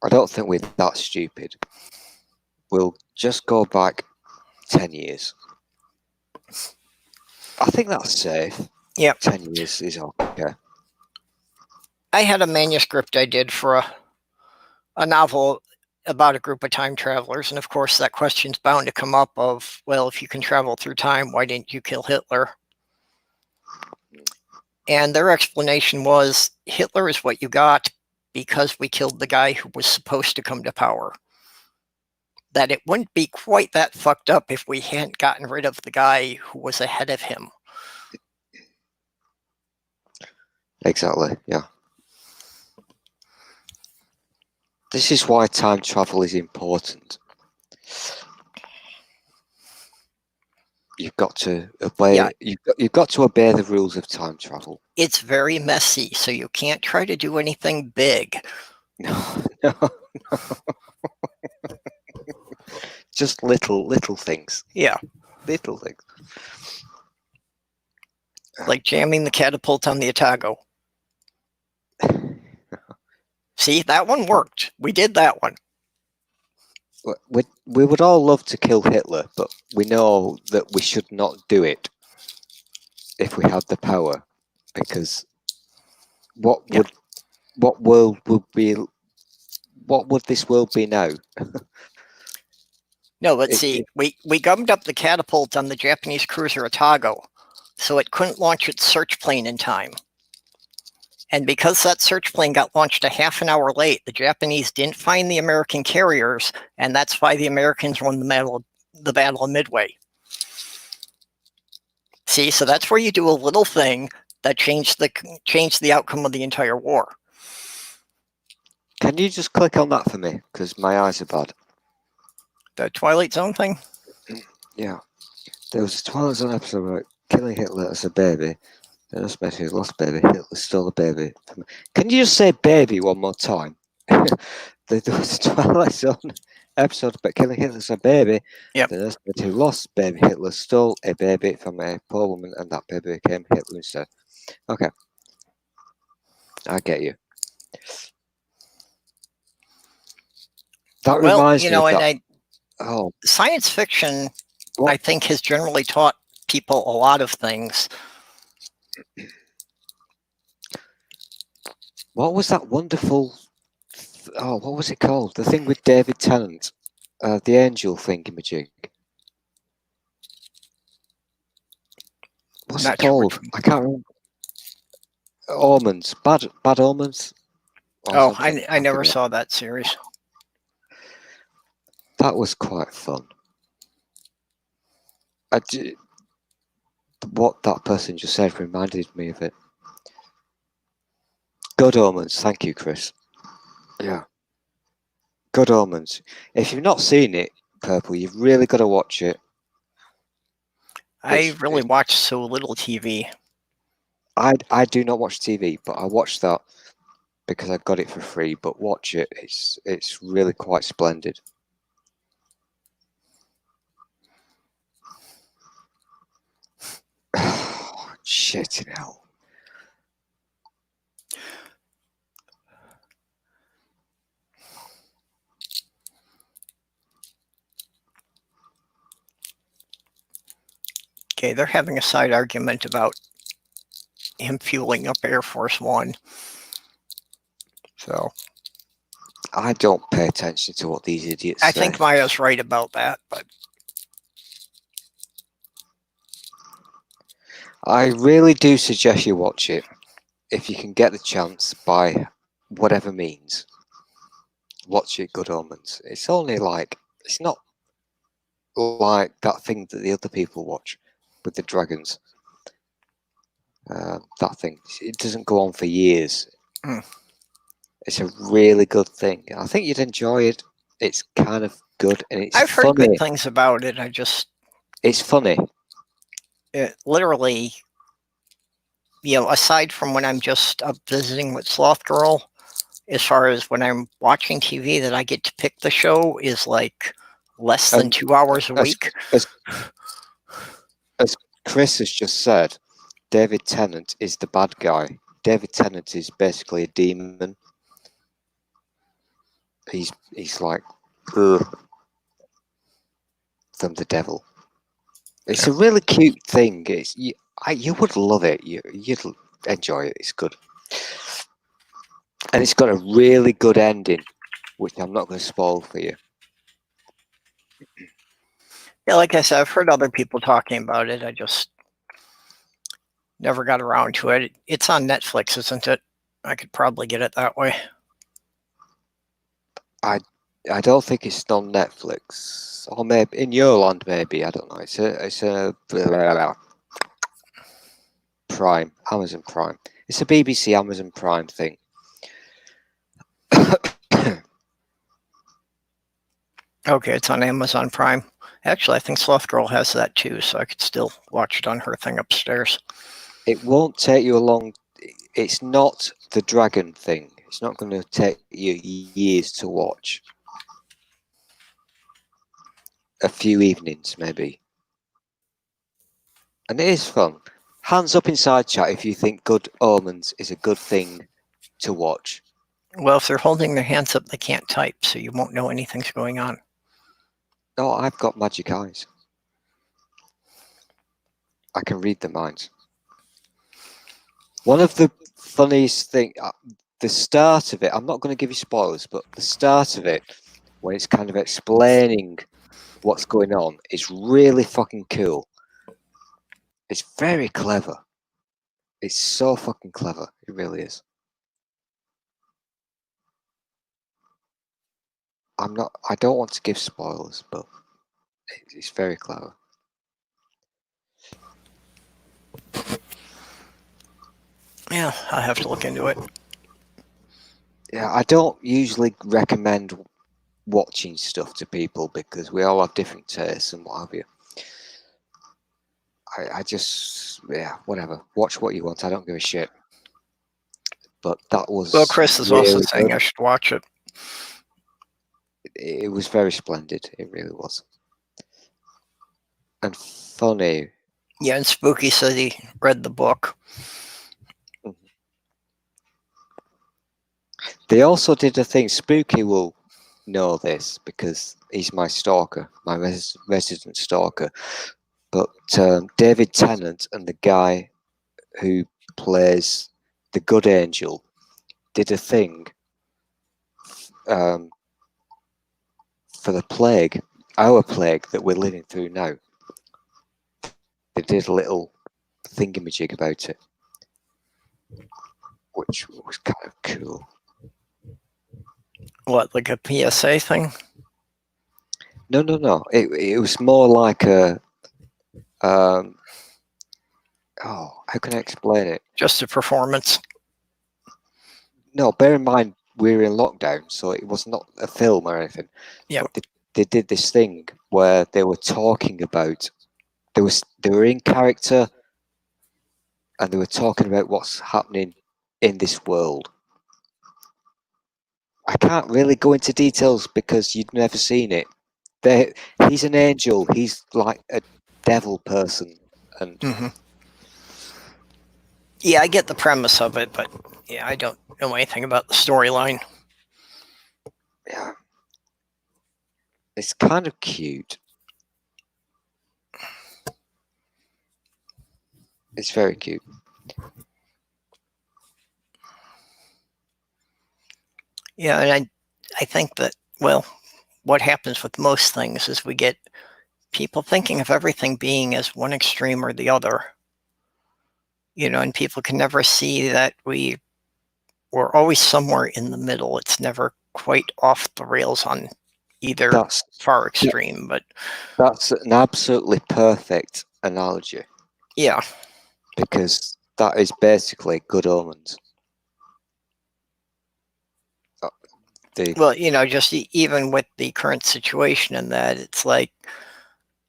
I don't think we're that stupid. We'll just go back 10 years. I think that's safe. Yeah. 10 years is okay. I had a manuscript I did for a novel about a group of time travelers, and of course that question's bound to come up of, well, if you can travel through time, why didn't you kill Hitler? And their explanation was, Hitler is what you got because we killed the guy who was supposed to come to power. That it wouldn't be quite that fucked up if we hadn't gotten rid of the guy who was ahead of him. Exactly, yeah. This is why time travel is important. You've got to obey. Yeah. You've got to obey the rules of time travel. It's very messy, so you can't try to do anything big. No, no. Just little things. Yeah. Little things. Like jamming the catapult on the Otago. See, that one worked. We did that one. We would all love to kill Hitler, but we know that we should not do it if we had the power, because what world would be? What would this world be now? No, let's see. We gummed up the catapult on the Japanese cruiser Otago, so it couldn't launch its search plane in time. And because that search plane got launched a half an hour late, the Japanese didn't find the American carriers, and that's why the Americans won the Battle of Midway. See, so that's where you do a little thing that changed the outcome of the entire war. Can you just click on that for me? Because my eyes are bad. The Twilight Zone thing? Yeah. There was a Twilight Zone episode about killing Hitler as a baby. Then especially his lost baby. Hitler stole the baby from me. Can you just say baby one more time? There was a Twilight Zone episode about killing Hitler as a baby. Yep. The nurse who lost baby Hitler stole a baby from a poor woman, and that baby became Hitler instead. Okay. I get you. That reminds me of that. Science fiction, what? I think, has generally taught people a lot of things. What was that wonderful? Oh, what was it called? The thing with David Tennant, the angel thingamajig. What's it called? I can't remember. Omens, bad omens. Oh, I never saw that series. That was quite fun. What that person just said reminded me of it. Good Omens, thank you, Chris. Yeah. Good Omens. If you've not seen it, Purple, you've really got to watch it. I really watch so little TV. I do not watch TV, but I watched that because I got it for free. But watch it; it's really quite splendid. Shit in hell. Okay, they're having a side argument about him fueling up Air Force One. So I don't pay attention to what these idiots I say. think Maya's right about that, but I really do suggest you watch it if you can get the chance by whatever means. Watch it, Good Omens. It's only like, it's not like that thing that the other people watch with the dragons. That thing, it doesn't go on for years. Mm. It's a really good thing. I think you'd enjoy it. It's kind of good and it's I've heard funny. good things about it. It's funny. It literally, aside from when I'm just up visiting with Sloth Girl, as far as when I'm watching TV that I get to pick the show is like less than And 2 hours a as, week. as Chris has just said, David Tennant is the bad guy. David Tennant is basically a demon. He's like ugh, from the devil. It's a really cute thing. You would love it. You'd enjoy it. It's good, and it's got a really good ending, which I'm not going to spoil for you. Yeah, like I said, I've heard other people talking about it. I just never got around to it. It's on Netflix, isn't it? I could probably get it that way. I don't think it's on Netflix, or maybe in your land. Maybe I don't know. It's a Prime, Amazon Prime. It's a BBC Amazon Prime thing. Okay, it's on Amazon Prime. Actually, I think Sloth Girl has that too, so I could still watch it on her thing upstairs. It won't take you a long. It's not the dragon thing. It's not going to take you years to watch. A few evenings, maybe. And it is fun. Hands up inside chat if you think Good Omens is a good thing to watch. Well, if they're holding their hands up, they can't type, so you won't know anything's going on. Oh, I've got magic eyes. I can read the minds. One of the funniest thing, the start of it, I'm not going to give you spoilers, but the start of it, when it's kind of explaining what's going on, is really fucking cool. It's very clever. It's so fucking clever. It really is. I don't want to give spoilers, but it's very clever. Yeah, I'll have to look into it. Yeah, I don't usually recommend watching stuff to people because we all have different tastes and what have you. I just, yeah, whatever. Watch what you want. I don't give a shit. But that was Well, Chris is really also saying good. I should watch it. It was very splendid. It really was. And funny. Yeah, and Spooky said he read the book. They also did a thing. Spooky will know this because he's my stalker, my resident stalker. But David Tennant and the guy who plays the good angel did a thing for the plague, our plague that we're living through now. They did a little thingamajig about it, which was kind of cool. What, like a PSA thing? No. It was more like a how can I explain it? Just a performance. No, bear in mind we're in lockdown, so it was not a film or anything. Yeah. But they did this thing where they were talking about they were in character and they were talking about what's happening in this world. I can't really go into details because you'd never seen it. He's an angel. He's like a devil person, and Mm-hmm. Yeah, I get the premise of it, but yeah, I don't know anything about the storyline. Yeah, it's kind of cute. It's very cute. Yeah, and I think that, well, what happens with most things is we get people thinking of everything being as one extreme or the other, and people can never see that we're always somewhere in the middle. It's never quite off the rails on either That's far extreme, but that's an absolutely perfect analogy yeah. because that is basically Good Omens. Well, just even with the current situation and that, it's like,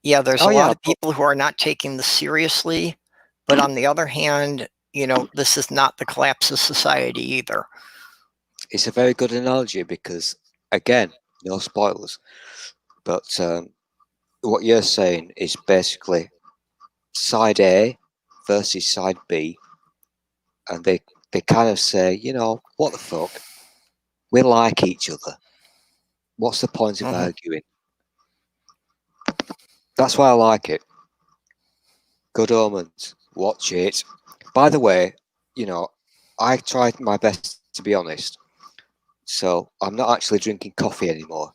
yeah, there's Oh a lot yeah, of people who are not taking this seriously, but on the other hand, this is not the collapse of society either. it's a very good analogy because, again, no spoilers, but what you're saying is basically side A versus side B, and they kind of say, what the fuck? We like each other. What's the point of arguing? That's why I like it. Good Omens. Watch it. By the way, I tried my best to be honest, so I'm not actually drinking coffee anymore.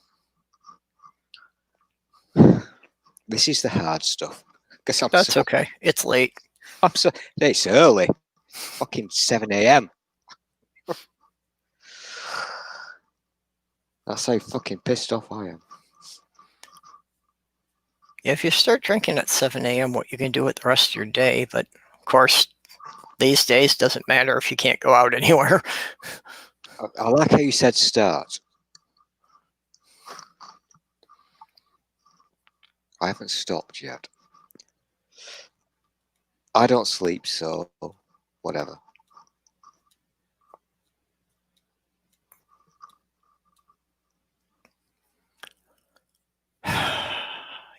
This is the hard stuff because That's okay. It's late. It's early. Fucking 7 a.m. That's how fucking pissed off I am. If you start drinking at 7 a.m., what you can do with the rest of your day, but of course, these days doesn't matter if you can't go out anywhere. I like how you said start. I haven't stopped yet. I don't sleep, so whatever.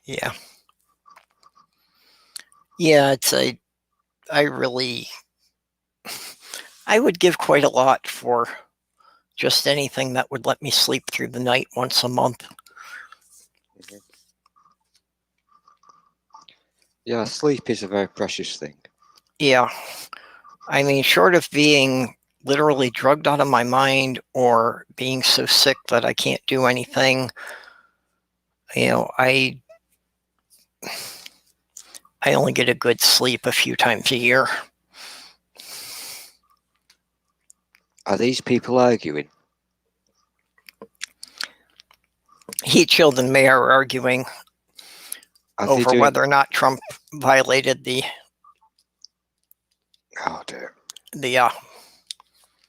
Yeah. Yeah, I would give quite a lot for just anything that would let me sleep through the night once a month. Yeah, sleep is a very precious thing. Yeah. I mean, short of being literally drugged out of my mind or being so sick that I can't do anything, I only get a good sleep a few times a year. Are these people arguing? Heat Shield and May are arguing Are they over doing? whether or not Trump violated the Oh dear.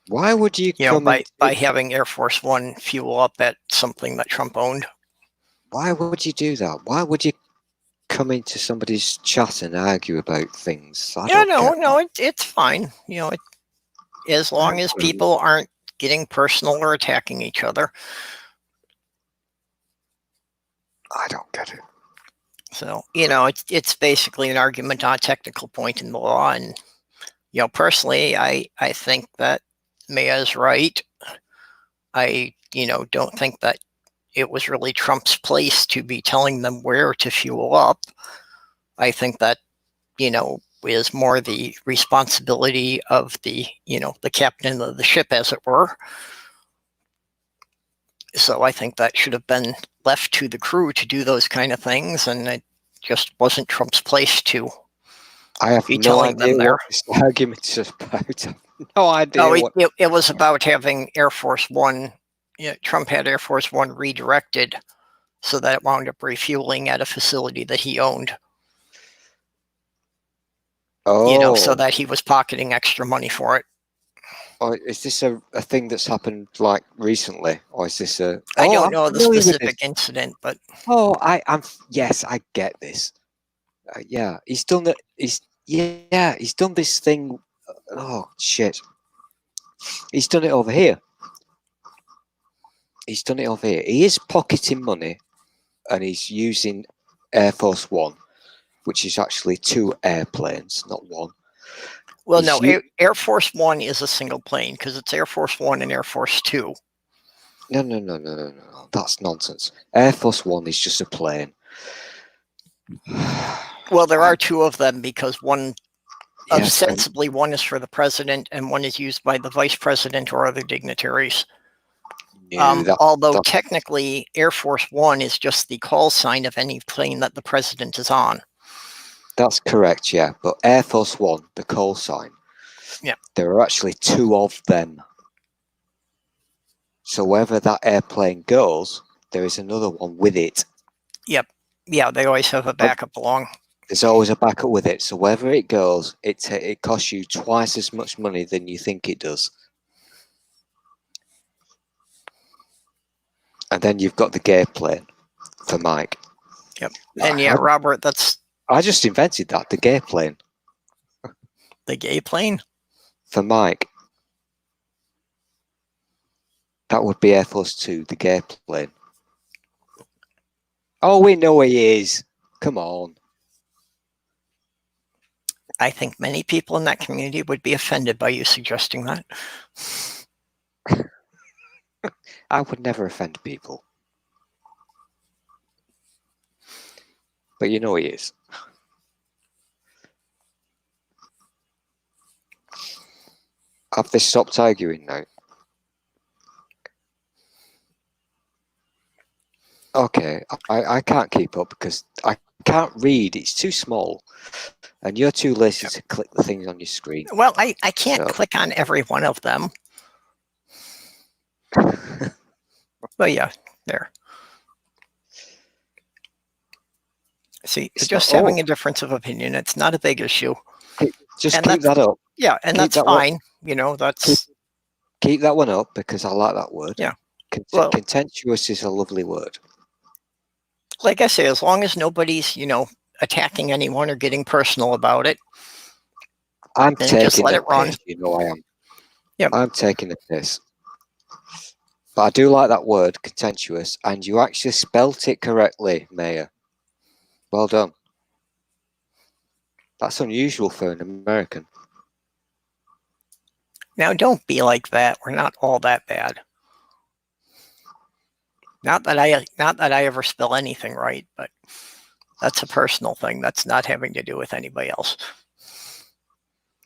Why would you come by having Air Force One fuel up at something that Trump owned? Why would you do that? Why would you come into somebody's chat and argue about things? It's fine. As long as people aren't getting personal or attacking each other. I don't get it. So, it's basically an argument on a technical point in the law. And, personally, I think that Maya is right. I, don't think that it was really Trump's place to be telling them where to fuel up. I think that, is more the responsibility of the captain of the ship, as it were. So I think that should have been left to the crew to do those kind of things, and it just wasn't Trump's place to I have be no telling idea them there. what this argument is about. No idea. No, it was about having Air Force One. Trump had Air Force One redirected so that it wound up refueling at a facility that he owned. Oh, so that he was pocketing extra money for it. Oh, is this a thing that's happened like recently, or is this a? I Oh, don't I'm know the familiar with this. specific incident, but Oh, yes, I get this. Yeah, he's done that. He's done this thing. Oh shit, he's done it over here. He's done it over here. He is pocketing money, and he's using Air Force One, which is actually 2 airplanes, not 1. Well, is no, you. Air Force One is a single plane because it's Air Force One and Air Force Two. No. That's nonsense. Air Force One is just a plane. Well, there are two of them because one, Yes, and ostensibly, one is for the president and one is used by the vice president or other dignitaries. no, Although that technically, Air Force One is just the call sign of any plane that the president is on. that's correct. Yeah, but Air Force One, the call sign. Yeah. There are actually two of them. So wherever that airplane goes, there is another one with it. Yep. Yeah, they always have a backup along. There's always a backup with it. So wherever it goes, it costs you twice as much money than you think it does. And then you've got the gay plane for Mike. Yep. And yeah, Robert, that's I just invented that, the gay plane the gay plane. for Mike. That would be Air Force Two, the gay plane. Oh, we know he is. Come on. I think many people in that community would be offended by you suggesting that. I would never offend people. But you know he is. Have they stopped arguing now? Okay, I can't keep up because I can't read. It's too small. And you're too lazy to click the things on your screen. Well, I can't click on every one of them. But yeah, there. See, it's just having a difference of opinion. It's not a big issue. Just keep that up. Yeah, and keep that's that fine. One. You know, that's keep that one up because I like that word. Yeah. Contentious is a lovely word. Like I say, as long as nobody's, attacking anyone or getting personal about it, I'm taking just let it run. Piss, you know I am. Yep. I'm taking the piss. But I do like that word, contentious, and you actually spelt it correctly, Mayor. Well done. That's unusual for an American. Now, don't be like that. We're not all that bad. Not that I ever spell anything right, but that's a personal thing. That's not having to do with anybody else.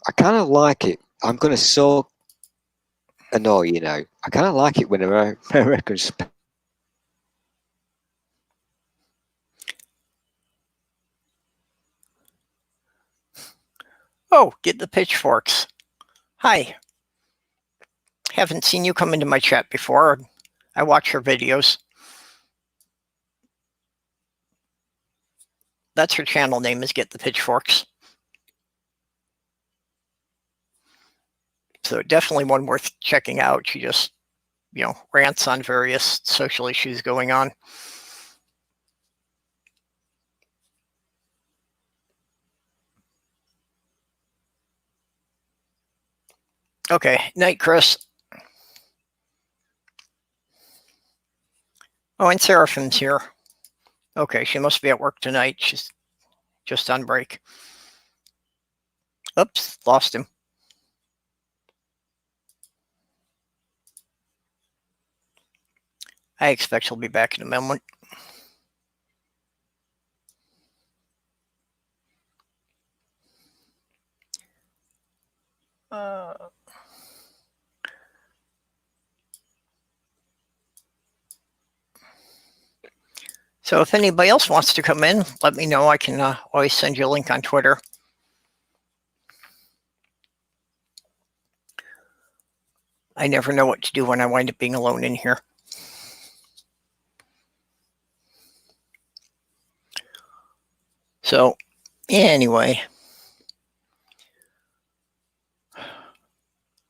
I kind of like it. I'm going to so annoy you now. I kind of like it when Americans spell. Oh, get the pitchforks. Hi. Haven't seen you come into my chat before. I watch your videos. That's her channel name, is Get the Pitchforks. So definitely one worth checking out. She just, rants on various social issues going on. Okay, night, Chris. Oh, and Seraphim's here. Okay, she must be at work tonight. She's just on break. Oops, lost him. I expect she'll be back in a moment. So if anybody else wants to come in, let me know. I can always send you a link on Twitter. I never know what to do when I wind up being alone in here. So anyway,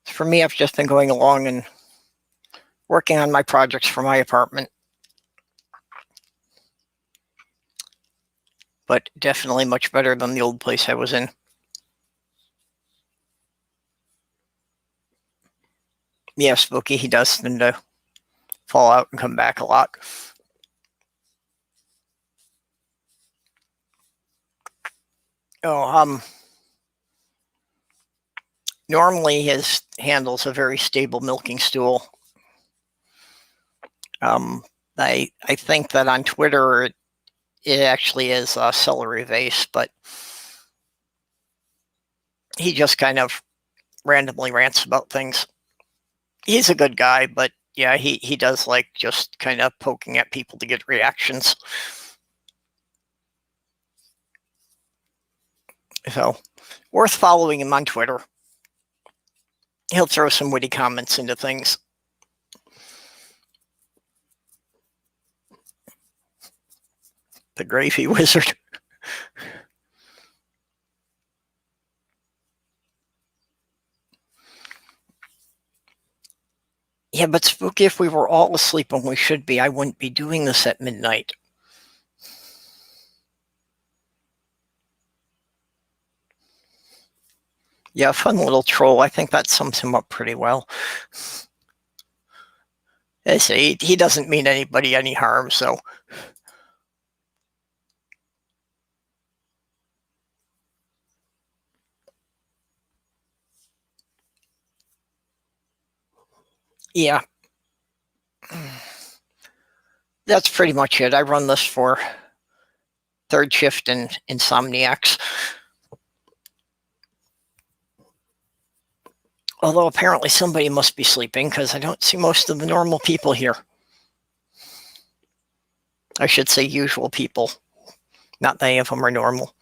for me, I've just been going along and working on my projects for my apartment. But definitely much better than the old place I was in. Yeah, Spooky, he does tend to fall out and come back a lot. Oh, normally his handle's a very stable milking stool. I think that on Twitter it actually is a celery vase, but he just kind of randomly rants about things. He's a good guy, but yeah, he does like just kind of poking at people to get reactions. So worth following him on Twitter. He'll throw some witty comments into things. The Gravy Wizard. Yeah, but spooky, if we were all asleep when we should be, I wouldn't be doing this at midnight. Yeah, fun little troll. I think that sums him up pretty well. I say he doesn't mean anybody any harm, so. Yeah. That's pretty much it. I run this for third shift and insomniacs. Although apparently somebody must be sleeping because I don't see most of the normal people here. I should say usual people. Not many of them are normal.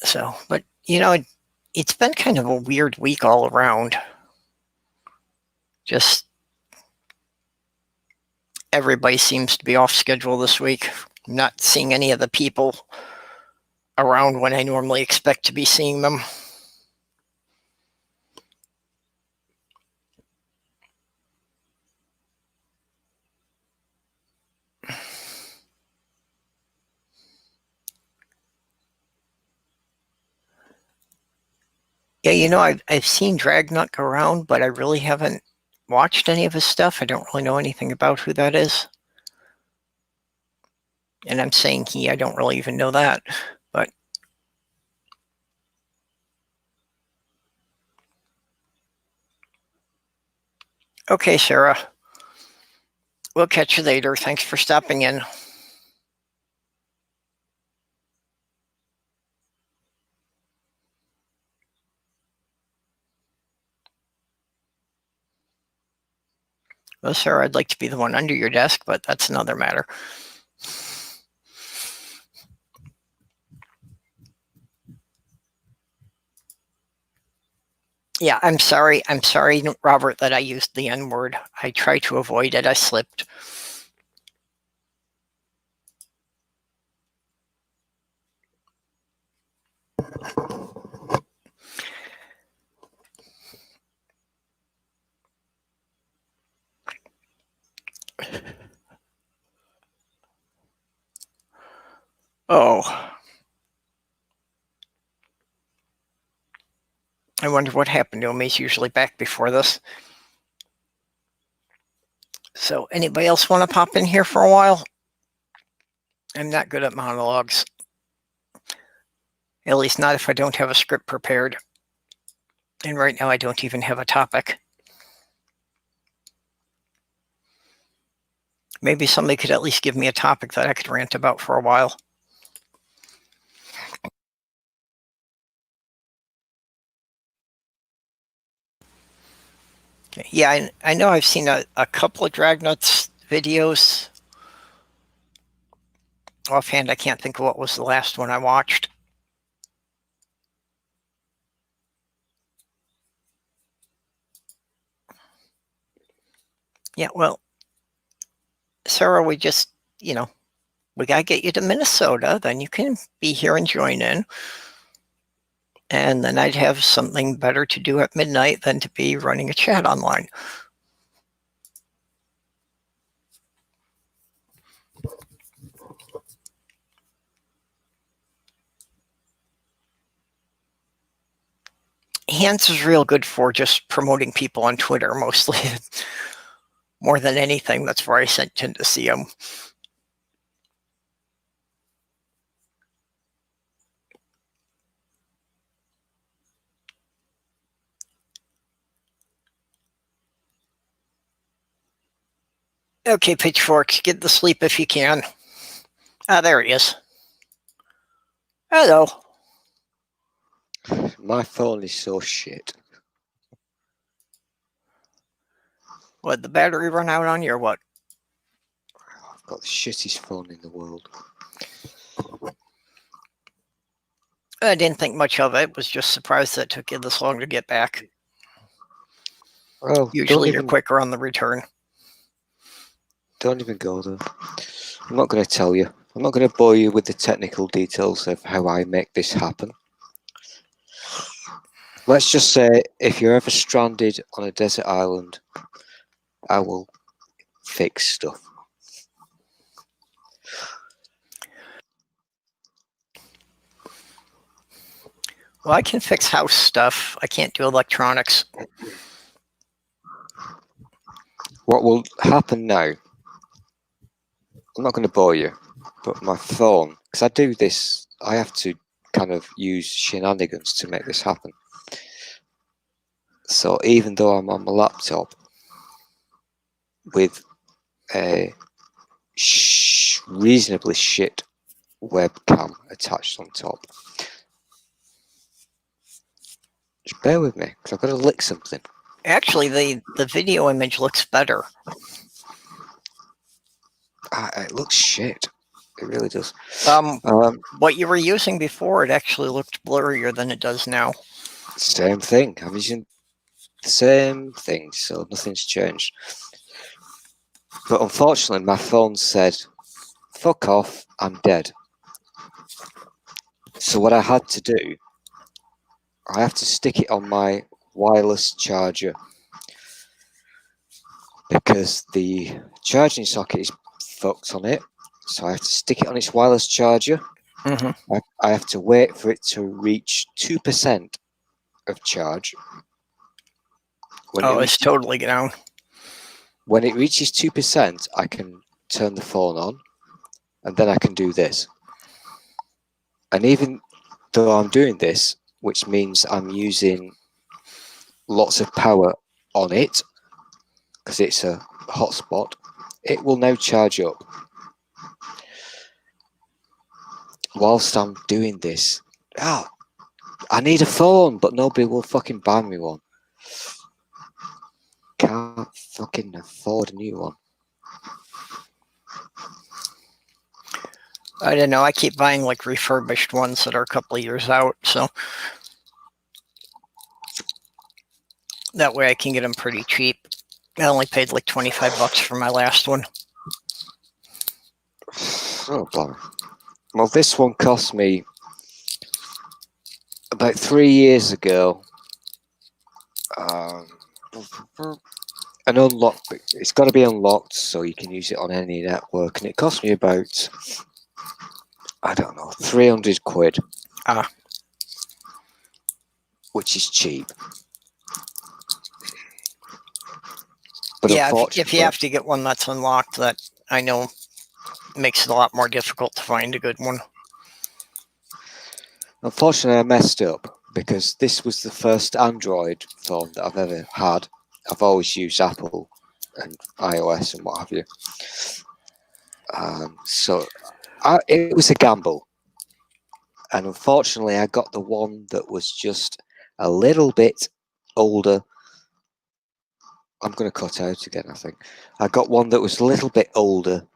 So, but it's been kind of a weird week all around. Just everybody seems to be off schedule this week. I'm not seeing any of the people around when I normally expect to be seeing them. Yeah, I've seen Dragnut go around, but I really haven't watched any of his stuff. I don't really know anything about who that is. And I'm saying I don't really even know that. But okay, Sarah. We'll catch you later. Thanks for stopping in. Well, Sarah, I'd like to be the one under your desk, but that's another matter. Yeah, I'm sorry. I'm sorry, Robert, that I used the N-word. I tried to avoid it. I slipped. Oh. I wonder what happened to him. He's usually back before this. So anybody else want to pop in here for a while? I'm not good at monologues. At least not if I don't have a script prepared. And right now I don't even have a topic. Maybe somebody could at least give me a topic that I could rant about for a while. Okay. Yeah, I know I've seen a couple of Dragnuts videos. Offhand, I can't think of what was the last one I watched. Yeah, well, Sarah, we just, we got to get you to Minnesota. Then you can be here and join in. And then I'd have something better to do at midnight than to be running a chat online. Hans is real good for just promoting people on Twitter, mostly. More than anything, that's where I tend to see him. Okay, Pitchfork, get to sleep if you can. Ah, there he is. Hello. My phone is so shit. What, the battery run out on you or what? I've got the shittest phone in the world. I didn't think much of it. Was just surprised that it took you this long to get back. Well, Usually you're quicker on the return. Don't even go there. I'm not going to tell you. I'm not going to bore you with the technical details of how I make this happen. Let's just say if you're ever stranded on a desert island, I will fix stuff. Well, I can fix house stuff. I can't do electronics. What will happen now, I'm not going to bore you, but my phone, because I do this, I have to kind of use shenanigans to make this happen. So even though I'm on my laptop with a reasonably shit webcam attached on top, just bear with me, because I've got to lick something. Actually, the video image looks better. It looks shit. It really does. What you were using before, it actually looked blurrier than it does now. Same thing. I'm using the same thing, so nothing's changed. But unfortunately, my phone said, fuck off, I'm dead. So what I had to do, I have to stick it on my wireless charger because the charging socket is fucked on it. So I have to stick it on its wireless charger. Mm-hmm. I have to wait for it to reach 2% of charge. It's totally down. When it reaches 2%, I can turn the phone on, and then I can do this. And even though I'm doing this, which means I'm using lots of power on it, because it's a hotspot, it will now charge up. Whilst I'm doing this, I need a phone, but nobody will fucking buy me one. Can't fucking afford a new one. I don't know. I keep buying like refurbished ones that are a couple of years out, so that way I can get them pretty cheap. I only paid like $25 for my last one. Oh, blimey. Well, this one cost me about 3 years ago. An unlocked, it's got to be unlocked so you can use it on any network, and it cost me about, I don't know, 300 quid. Which is cheap. But yeah, if you have to get one that's unlocked, that I know makes it a lot more difficult to find a good one. Unfortunately, I messed up because this was the first Android phone that I've ever had. I've always used Apple and iOS and what have you. So it was a gamble. And unfortunately, I got the one that was just a little bit older. I'm going to cut out again, I think. I got one that was a little bit older,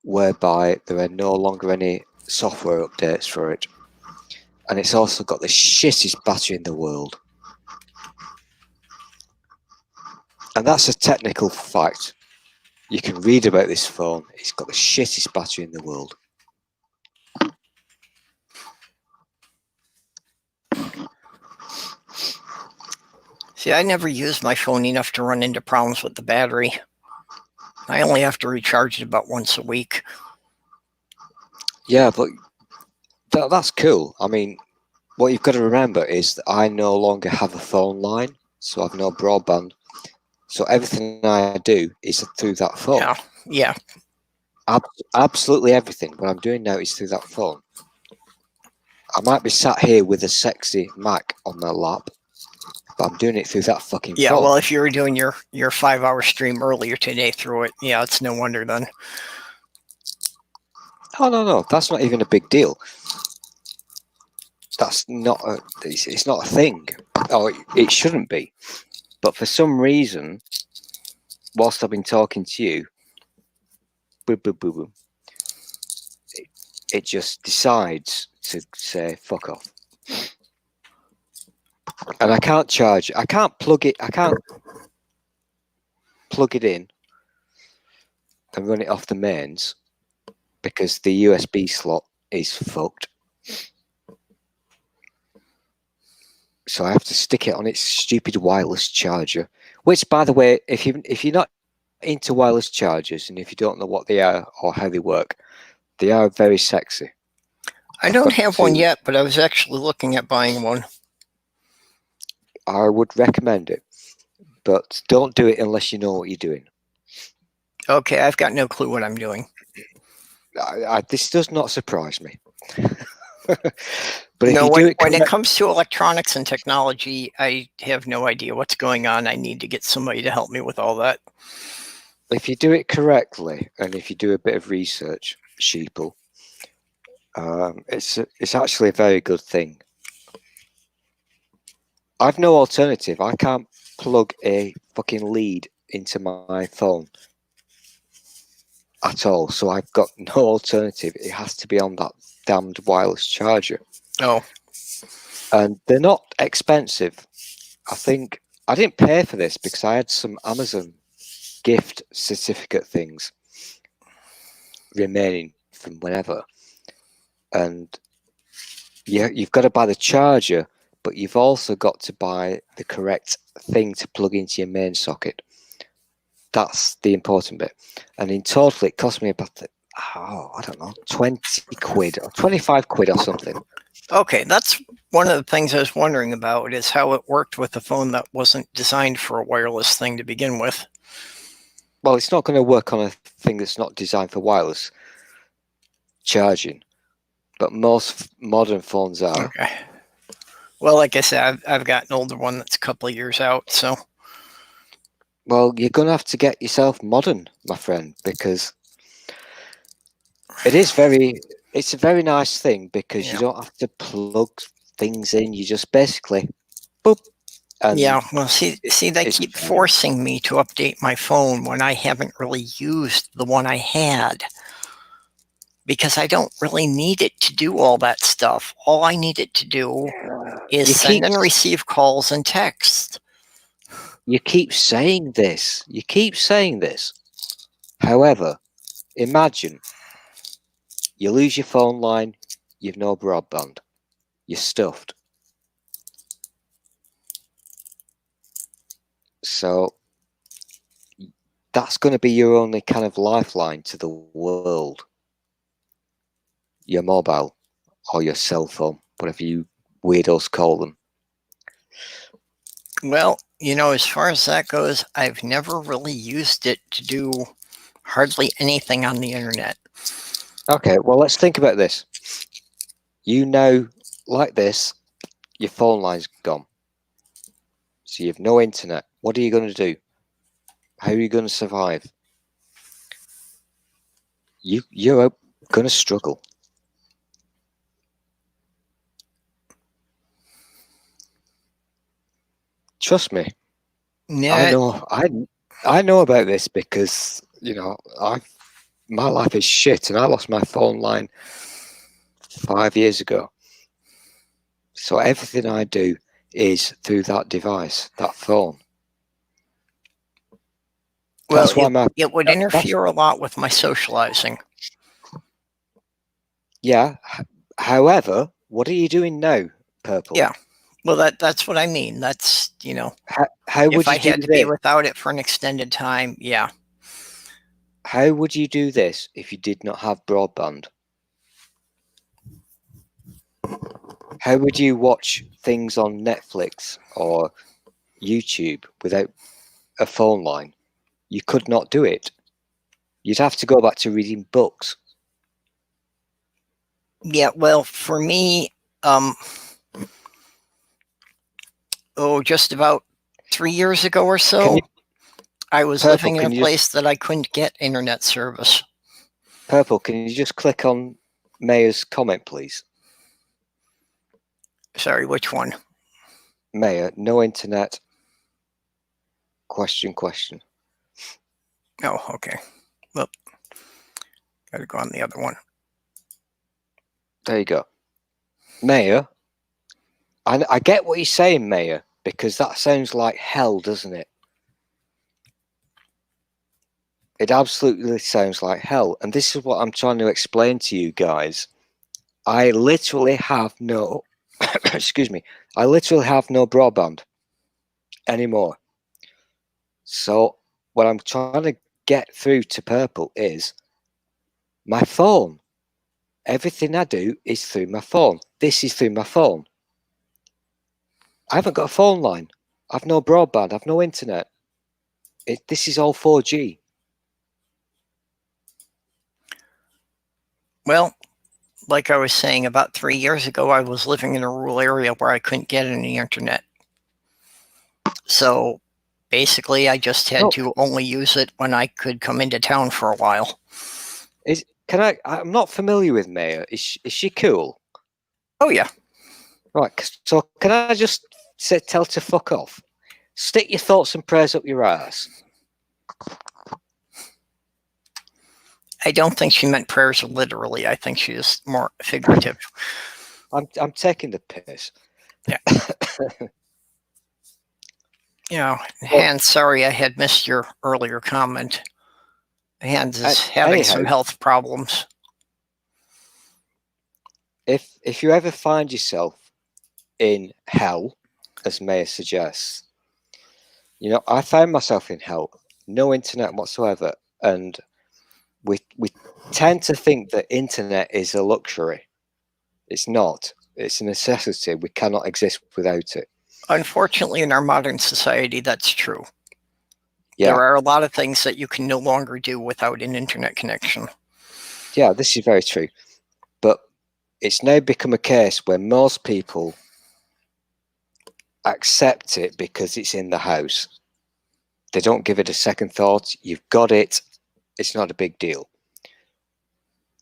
whereby there are no longer any software updates for it. And it's also got the shittest battery in the world. And that's a technical fact. You can read about this phone. It's got the shittest battery in the world. See, I never use my phone enough to run into problems with the battery. I only have to recharge it about once a week. Yeah, but that's cool. I mean, what you've got to remember is that I no longer have a phone line, so I've no broadband. So everything I do is through that phone. Yeah. Absolutely everything. What I'm doing now is through that phone. I might be sat here with a sexy Mac on my lap, But I'm doing it through that fucking Yeah, phone. well, if you were doing your 5-hour stream earlier today through it, yeah, it's no wonder then. Oh no, that's not even a big deal. That's not it's not a thing. Oh, it shouldn't be. But for some reason, whilst I've been talking to you, boom, boom, boom, boom, it just decides to say fuck off. And I can't charge. I can't plug it. I can't plug it in and run it off the mains because the USB slot is fucked. So I have to stick it on its stupid wireless charger. Which, by the way, if you're not into wireless chargers and if you don't know what they are or how they work, they are very sexy. I don't have one yet, but I was actually looking at buying one. I would recommend it, but don't do it unless you know what you're doing. Okay, I've got no clue what I'm doing. This does not surprise me. But if No, you do it when it comes to electronics and technology, I have no idea what's going on. I need to get somebody to help me with all that. If you do it correctly, and if you do a bit of research, sheeple, it's actually a very good thing. I've no alternative. I can't plug a fucking lead into my phone at all, so I've got no alternative. It has to be on that damned wireless charger. Oh. And they're not expensive. I think I didn't pay for this because I had some Amazon gift certificate things remaining from whenever. And yeah, you've got to buy the charger, but you've also got to buy the correct thing to plug into your main socket. That's the important bit. And in total, it cost me about, I don't know, 20 quid or 25 quid or something. Okay, that's one of the things I was wondering about, is how it worked with a phone that wasn't designed for a wireless thing to begin with. Well, it's not going to work on a thing that's not designed for wireless charging, but most modern phones are. Okay. Well, like I said, I've got an older one that's a couple of years out, so. Well, you're going to have to get yourself modern, my friend, because it's a very nice thing because you don't have to plug things in. You just basically, boop. And yeah, well, see, they keep forcing me to update my phone when I haven't really used the one I had, because I don't really need it to do all that stuff. All I need it to do is send and receive calls and text. You keep saying this. You keep saying this. However, imagine you lose your phone line, you've no broadband, you're stuffed. So that's going to be your only kind of lifeline to the world. Your mobile or your cell phone, whatever you weirdos call them. Well, as far as that goes, I've never really used it to do hardly anything on the internet. Okay, well, let's think about this. You know, like this, your phone line's gone. So you've no internet. What are you going to do? How are you going to survive? You're going to struggle. Trust me. Yeah. I know about this because, my life is shit and I lost my phone line 5 years ago. So everything I do is through that device, that phone. Well, it would interfere a lot with my socializing. Yeah. However, what are you doing now, Purple? Yeah. Well, that's what I mean. That's, how would if you I had to be without it for an extended time, yeah. How would you do this if you did not have broadband? How would you watch things on Netflix or YouTube without a phone line? You could not do it. You'd have to go back to reading books. Yeah, well, for me, Oh, just about 3 years ago or Can so, you, I was Purple, living in a can you just place that I couldn't get internet service. Purple, can you just click on Mayor's comment, please? Sorry, which one? Mayor, no internet. Question. Oh, okay. Well, gotta go on the other one. There you go. Mayor, I get what you're saying, Mayor, because that sounds like hell, doesn't it? It absolutely sounds like hell. And this is what I'm trying to explain to you guys. I literally have no, excuse me, I literally have no broadband anymore. So what I'm trying to get through to Purple is my phone. Everything I do is through my phone. This is through my phone. I haven't got a phone line. I've no broadband. I've no internet. This is all 4G. Well, like I was saying, about 3 years ago, I was living in a rural area where I couldn't get any internet. So basically, I just had to only use it when I could come into town for a while. I'm not familiar with Mayor. Is she cool? Oh, yeah. Right, so can I just tell her to fuck off? Stick your thoughts and prayers up your ass. I don't think she meant prayers literally. I think she is more figurative. I'm taking the piss. Yeah. Hans, sorry I had missed your earlier comment. Hans is having some health problems. If you ever find yourself in hell, as Mayor suggests, I found myself in hell, no internet whatsoever, and we tend to think that internet is a luxury. It's not. It's a necessity. We cannot exist without it. Unfortunately, in our modern society, that's true. Yeah. There are a lot of things that you can no longer do without an internet connection. Yeah, this is very true. But it's now become a case where most people accept it because it's in the house. They don't give it a second thought. You've got it. It's not a big deal.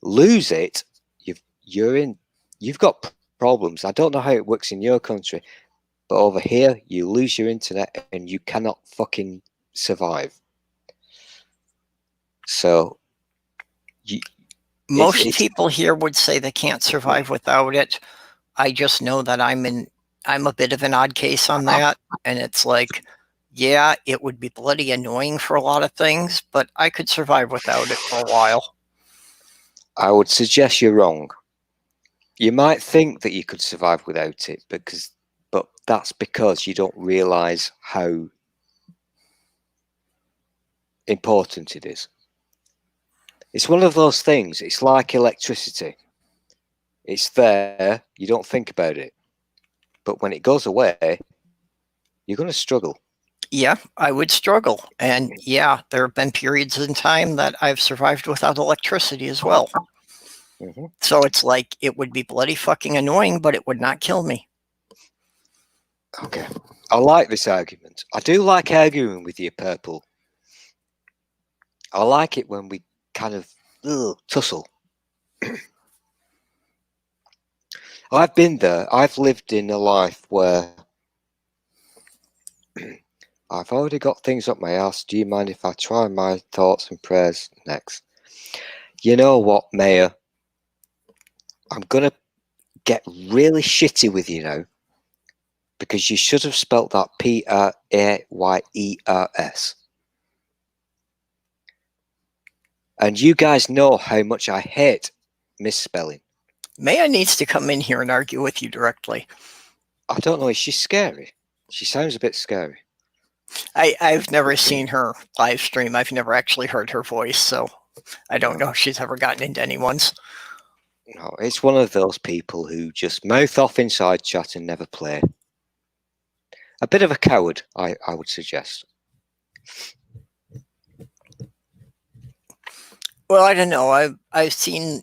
Lose it, you've got problems. I don't know how it works in your country, but over here you lose your internet and you cannot fucking survive. So most people here would say they can't survive without it. I just know that I'm a bit of an odd case on that, and it's like, yeah, it would be bloody annoying for a lot of things, but I could survive without it for a while. I would suggest you're wrong. You might think that you could survive without it, but that's because you don't realize how important it is. It's one of those things. It's like electricity. It's there. You don't think about it. But when it goes away, you're going to struggle. Yeah, I would struggle. And yeah, there have been periods in time that I've survived without electricity as well. Mm-hmm. So it's like, it would be bloody fucking annoying, but it would not kill me. Okay. I like this argument. I do like arguing with you, Purple. I like it when we kind of tussle. I've been there. I've lived in a life where I've already got things up my ass. Do you mind if I try my thoughts and prayers next? You know what, Mayor? I'm going to get really shitty with you now, because you should have spelt that Prayers. And you guys know how much I hate misspelling. Maya needs to come in here and argue with you directly. I don't know, is she scary? She sounds a bit scary. I've never seen her live stream. I've never actually heard her voice, so I don't know if she's ever gotten into anyone's. No, it's one of those people who just mouth off inside chat and never play. A bit of a coward, I would suggest. Well, I don't know. I've seen,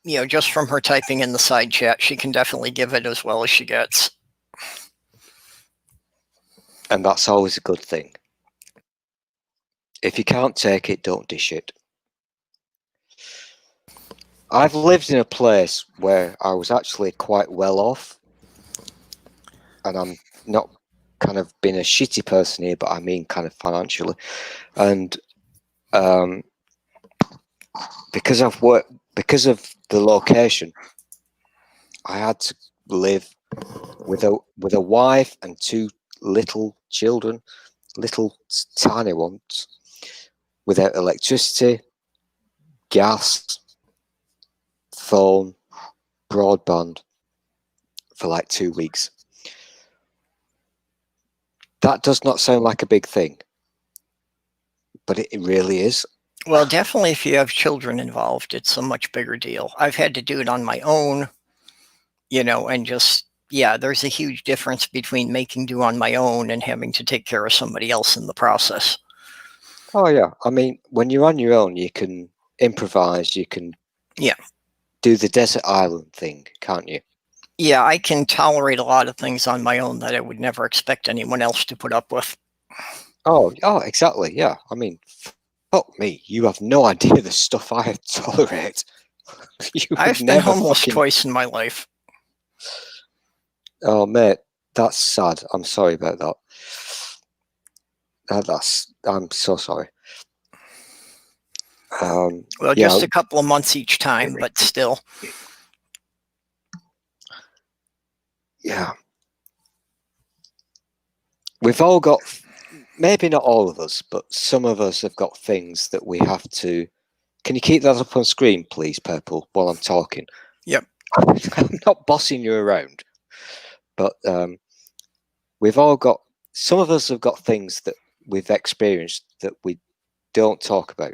just from her typing in the side chat, she can definitely give it as well as she gets. And that's always a good thing. If you can't take it, don't dish it. I've lived in a place where I was actually quite well off, and I'm not kind of being a shitty person here, but I mean kind of financially. And because of the location, I had to live with a wife and two little children, little tiny ones, without electricity, gas, phone, broadband for like 2 weeks. That does not sound like a big thing, but it really is. Well, definitely if you have children involved, it's a much bigger deal. I've had to do it on my own, and just, yeah, there's a huge difference between making do on my own and having to take care of somebody else in the process. Oh yeah, I mean, when you're on your own, you can improvise, you can do the desert island thing, can't you? Yeah, I can tolerate a lot of things on my own that I would never expect anyone else to put up with. Oh, exactly. Yeah. I mean, fuck me. You have no idea the stuff I tolerate. You would I've been never homeless fucking. twice in my life. Oh, mate, that's sad. I'm sorry about that. I'm so sorry. Well, yeah. just a couple of months each time, but still. Yeah. We've all got, maybe not all of us, but some of us have got things that we have to. Can you keep that up on screen, please, Purple, while I'm talking? Yep. I'm not bossing you around, but we've all got, some of us have got things that we've experienced that we don't talk about.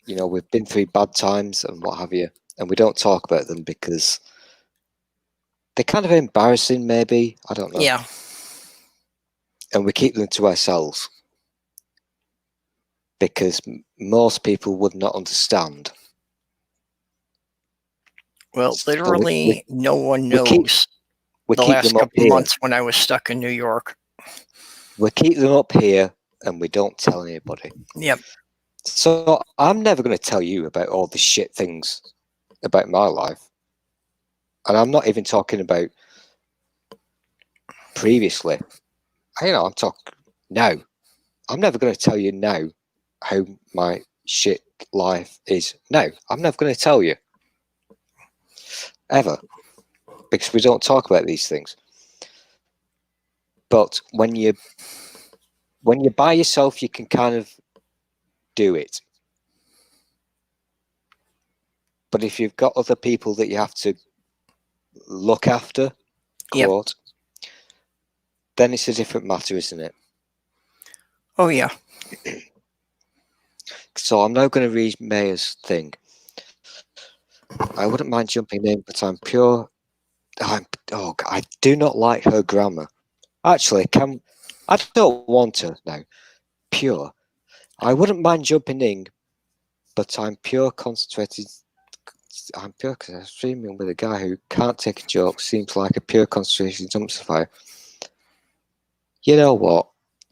We've been through bad times and what have you, and we don't talk about them because they're kind of embarrassing, maybe. I don't know. Yeah. And we keep them to ourselves because most people would not understand. Well, literally, no one knows. We The keep last them up couple of here. months when I was stuck in New York. We keep them up here and we don't tell anybody. Yep. So I'm never going to tell you about all the shit things about my life. And I'm not even talking about previously. I'm talking now. I'm never going to tell you now how my shit life is now. I'm never going to tell you. Ever. Because we don't talk about these things. But when you're by yourself, you can kind of do it. But if you've got other people that you have to look after, quote, then it's a different matter, isn't it? Oh, yeah. So I'm now going to read Maya's thing. I wouldn't mind jumping in, but I do not like her grammar. Actually, I don't want to now. Pure. I wouldn't mind jumping in, but I'm pure concentrated. I'm pure because I'm streaming with a guy who can't take a joke. Seems like a pure concentration dumpster fire. You know what?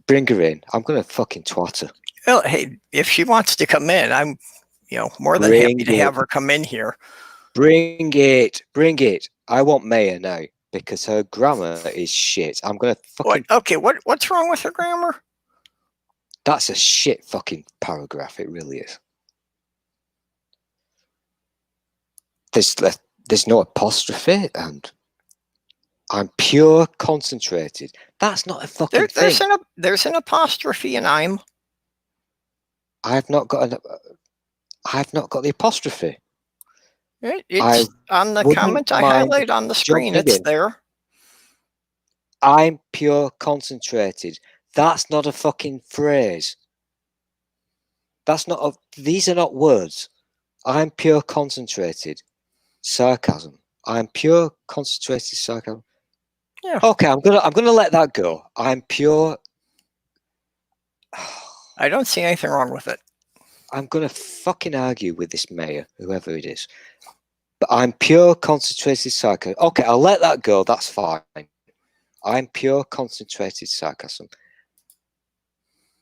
Bring her in. I'm going to fucking twat her. Well, hey, if she wants to come in, I'm, more than happy to have her come in here. Bring it. Bring it. I want Maya now because her grammar is shit. I'm going to fucking... Okay, what's wrong with her grammar? That's a shit fucking paragraph. It really is. There's no apostrophe and I'm pure concentrated. That's not a fucking thing. There's an apostrophe in I'm. I've not got the apostrophe. It's on the comment I highlight on the screen. It's there. I'm pure concentrated. That's not a fucking phrase. These are not words. I'm pure concentrated. Sarcasm. I'm pure concentrated sarcasm. Yeah. Okay, I'm gonna let that go. I'm pure. I don't see anything wrong with it. I'm gonna fucking argue with this mayor, whoever it is. But I'm pure concentrated sarcasm. Okay, I'll let that go. That's fine. I'm pure concentrated sarcasm.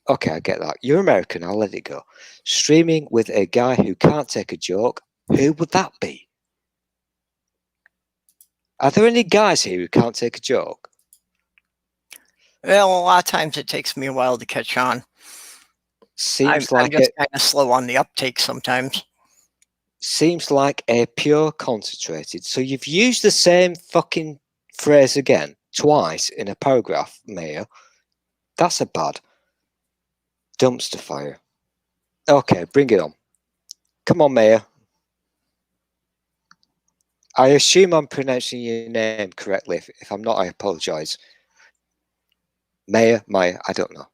Okay, I get that. You're American, I'll let it go. Streaming with a guy who can't take a joke, who would that be? Are there any guys here who can't take a joke? Well, a lot of times it takes me a while to catch on. Seems I'm like just kind of slow on the uptake sometimes. Seems like a pure concentrated. So you've used the same fucking phrase again twice in a paragraph, Mayor. That's a bad dumpster fire. Okay, bring it on. Come on, Mayor. I assume I'm pronouncing your name correctly. If I'm not, I apologise. Maya, I don't know.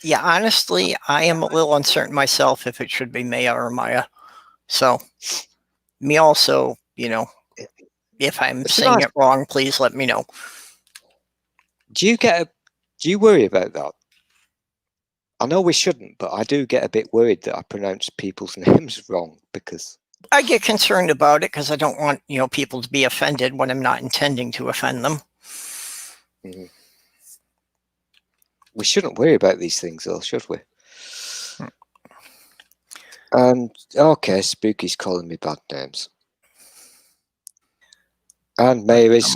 Yeah, honestly, I am a little uncertain myself if it should be Maya or Maya. So, me also, if I'm It's a saying nice. it wrong, please let me know. Do you worry about that? I know we shouldn't, but I do get a bit worried that I pronounce people's names wrong because I get concerned about it because I don't want, people to be offended when I'm not intending to offend them. we shouldn't worry about these things, though, should we? And okay, Spooky's calling me bad names. And Mayor is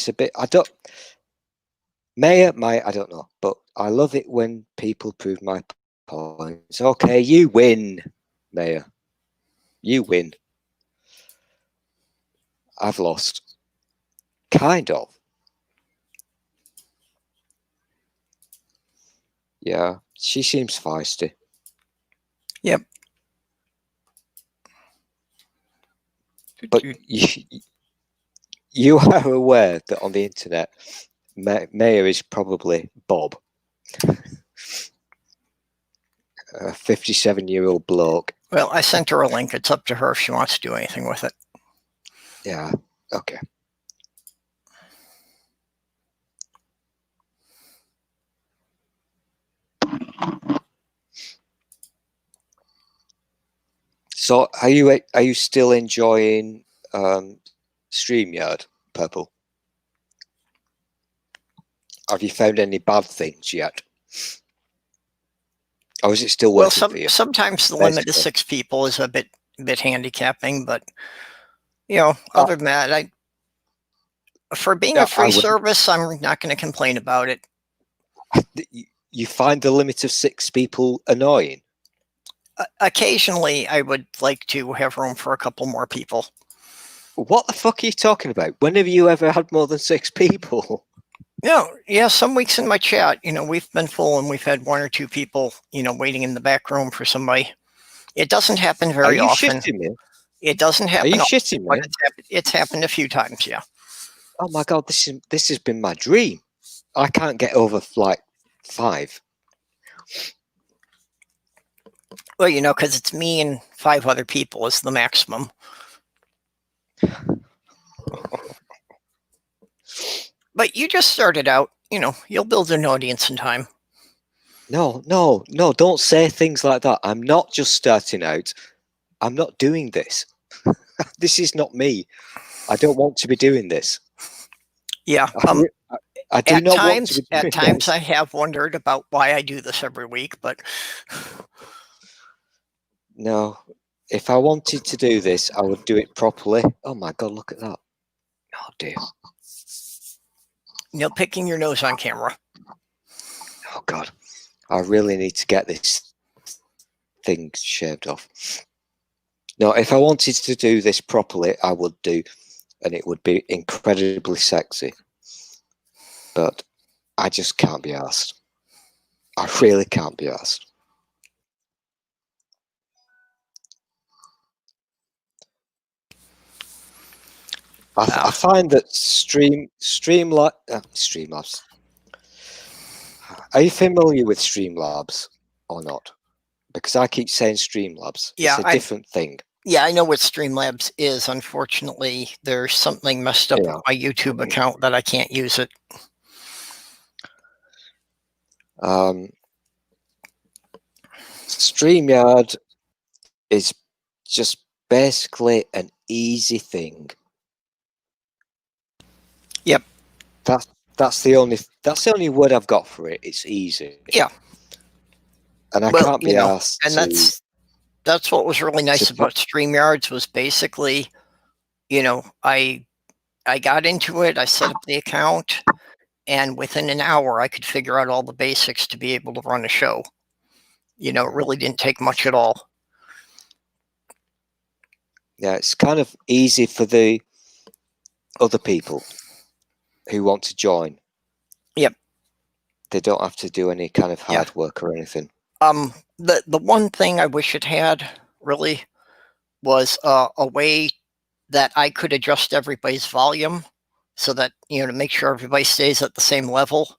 a bit. I don't know, but I love it when people prove my points. Okay, you win, Mayor. You win. I've lost. Kind of. Yeah, she seems feisty. Yep. But you are aware that on the internet, Mayor is probably Bob, a 57-year-old bloke. Well, I sent her a link. It's up to her if she wants to do anything with it. Yeah, okay. So, are you still enjoying StreamYard, Purple? Have you found any bad things yet? Or is it still working for you? Sometimes the limit is 6 people is a bit handicapping, but other than that, for being a free service, I'm not going to complain about it. You find the limit of 6 people annoying? Occasionally, I would like to have room for a couple more people. What the fuck are you talking about? When have you ever had more than 6 people? Yeah, some weeks in my chat, we've been full and we've had 1 or 2 people, waiting in the back room for somebody. It doesn't happen very often. Shitting me? It doesn't happen. Are you shitting me? It's happened a few times, yeah. Oh my god, this has been my dream. I can't get over like 5. Well, because it's me and 5 other people is the maximum. But you just started out, you'll build an audience in time. No, don't say things like that. I'm not just starting out. I'm not doing this. This is not me. I don't want to be doing this. Yeah. I do not want to be doing At times this. I have wondered about why I do this every week, but no, if I wanted to do this, I would do it properly. Oh my god, look at that. Oh dear. Picking your nose on camera. Oh god. I really need to get this thing shaved off. No, if I wanted to do this properly, I would do, and it would be incredibly sexy. But I just can't be asked. I really can't be asked. I find that Streamlabs. Are you familiar with Streamlabs or not? Because I keep saying Streamlabs. Yeah, it's a different thing. Yeah, I know what Streamlabs is. Unfortunately, there's something messed up with my YouTube account that I can't use it. StreamYard is just basically an easy thing. That's the only word I've got for it. It's easy. Yeah. And I Well, can't be asked and to. that's what was really nice about StreamYards was basically, I got into it, I set up the account, and within an hour I could figure out all the basics to be able to run a show. It really didn't take much at all. Yeah, it's kind of easy for the other people who want to join. Yep. They don't have to do any kind of hard work or anything. The one thing I wish it had really was a way that I could adjust everybody's volume so that, to make sure everybody stays at the same level.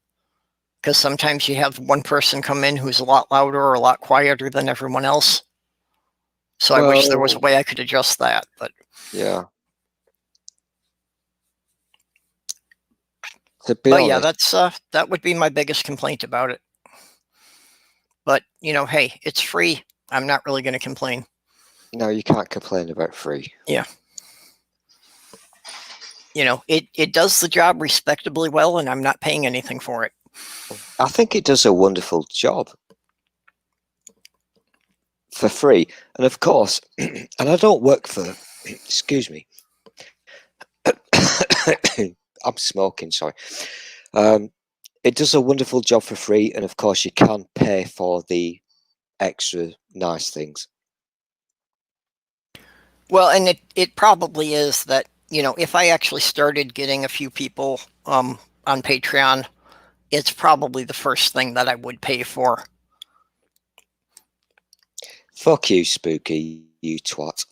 Because sometimes you have one person come in who's a lot louder or a lot quieter than everyone else. So I wish there was a way I could adjust that, but yeah. To be honest, yeah, that would be my biggest complaint about it. But hey, it's free. I'm not really going to complain. No, you can't complain about free. Yeah. It does the job respectably well, and I'm not paying anything for it. I think it does a wonderful job for free. And of course, and I don't work for, excuse me, I'm smoking, sorry. It does a wonderful job for free. And of course, you can pay for the extra nice things. Well, and it probably is that, if I actually started getting a few people on Patreon, it's probably the first thing that I would pay for. Fuck you, Spooky, you twat.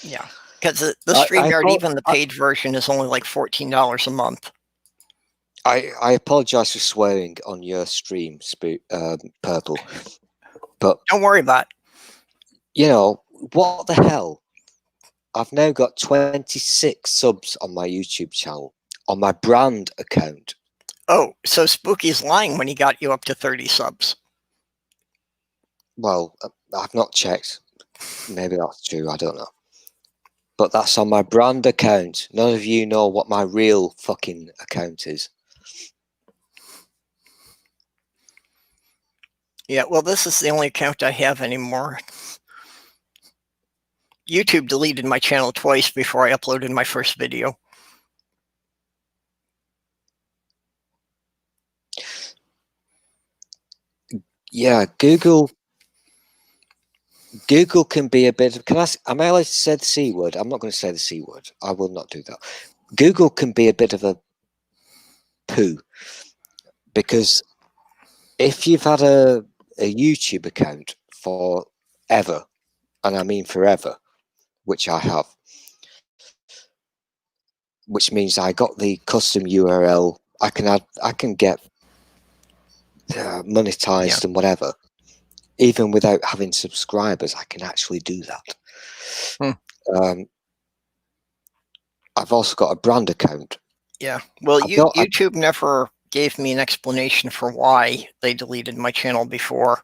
Yeah, because the StreamYard, even the paid version, is only like $14 a month. I apologize for swearing on your stream, Purple, but don't worry about it. What the hell? I've now got 26 subs on my YouTube channel on my brand account. Oh, so Spooky's lying when he got you up to 30 subs. Well, I've not checked. Maybe that's true. I don't know. But that's on my brand account. None of you know what my real fucking account is. Yeah, well, this is the only account I have anymore. YouTube deleted my channel twice before I uploaded my first video. Yeah, Google can be a bit of. Am I allowed to say the C word? I'm not going to say the C word. I will not do that. Google can be a bit of a poo, because if you've had a YouTube account forever, and I mean forever, which I have, which means I got the custom URL. I can get monetized and whatever, even without having subscribers. I can actually do that. I've also got a brand account. Yeah, well, YouTube never gave me an explanation for why they deleted my channel before.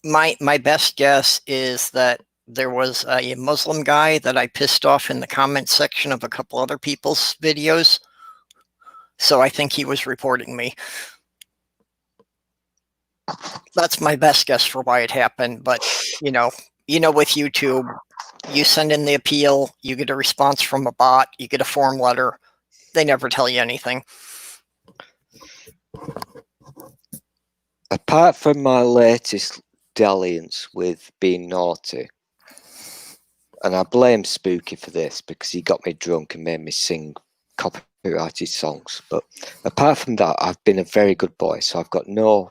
My best guess is that there was a Muslim guy that I pissed off in the comment section of a couple other people's videos. So I think he was reporting me. That's my best guess for why it happened. But, with YouTube, you send in the appeal, you get a response from a bot, you get a form letter. They never tell you anything. Apart from my latest dalliance with being naughty, and I blame Spooky for this because he got me drunk and made me sing copyrighted songs, but apart from that, I've been a very good boy, so I've got no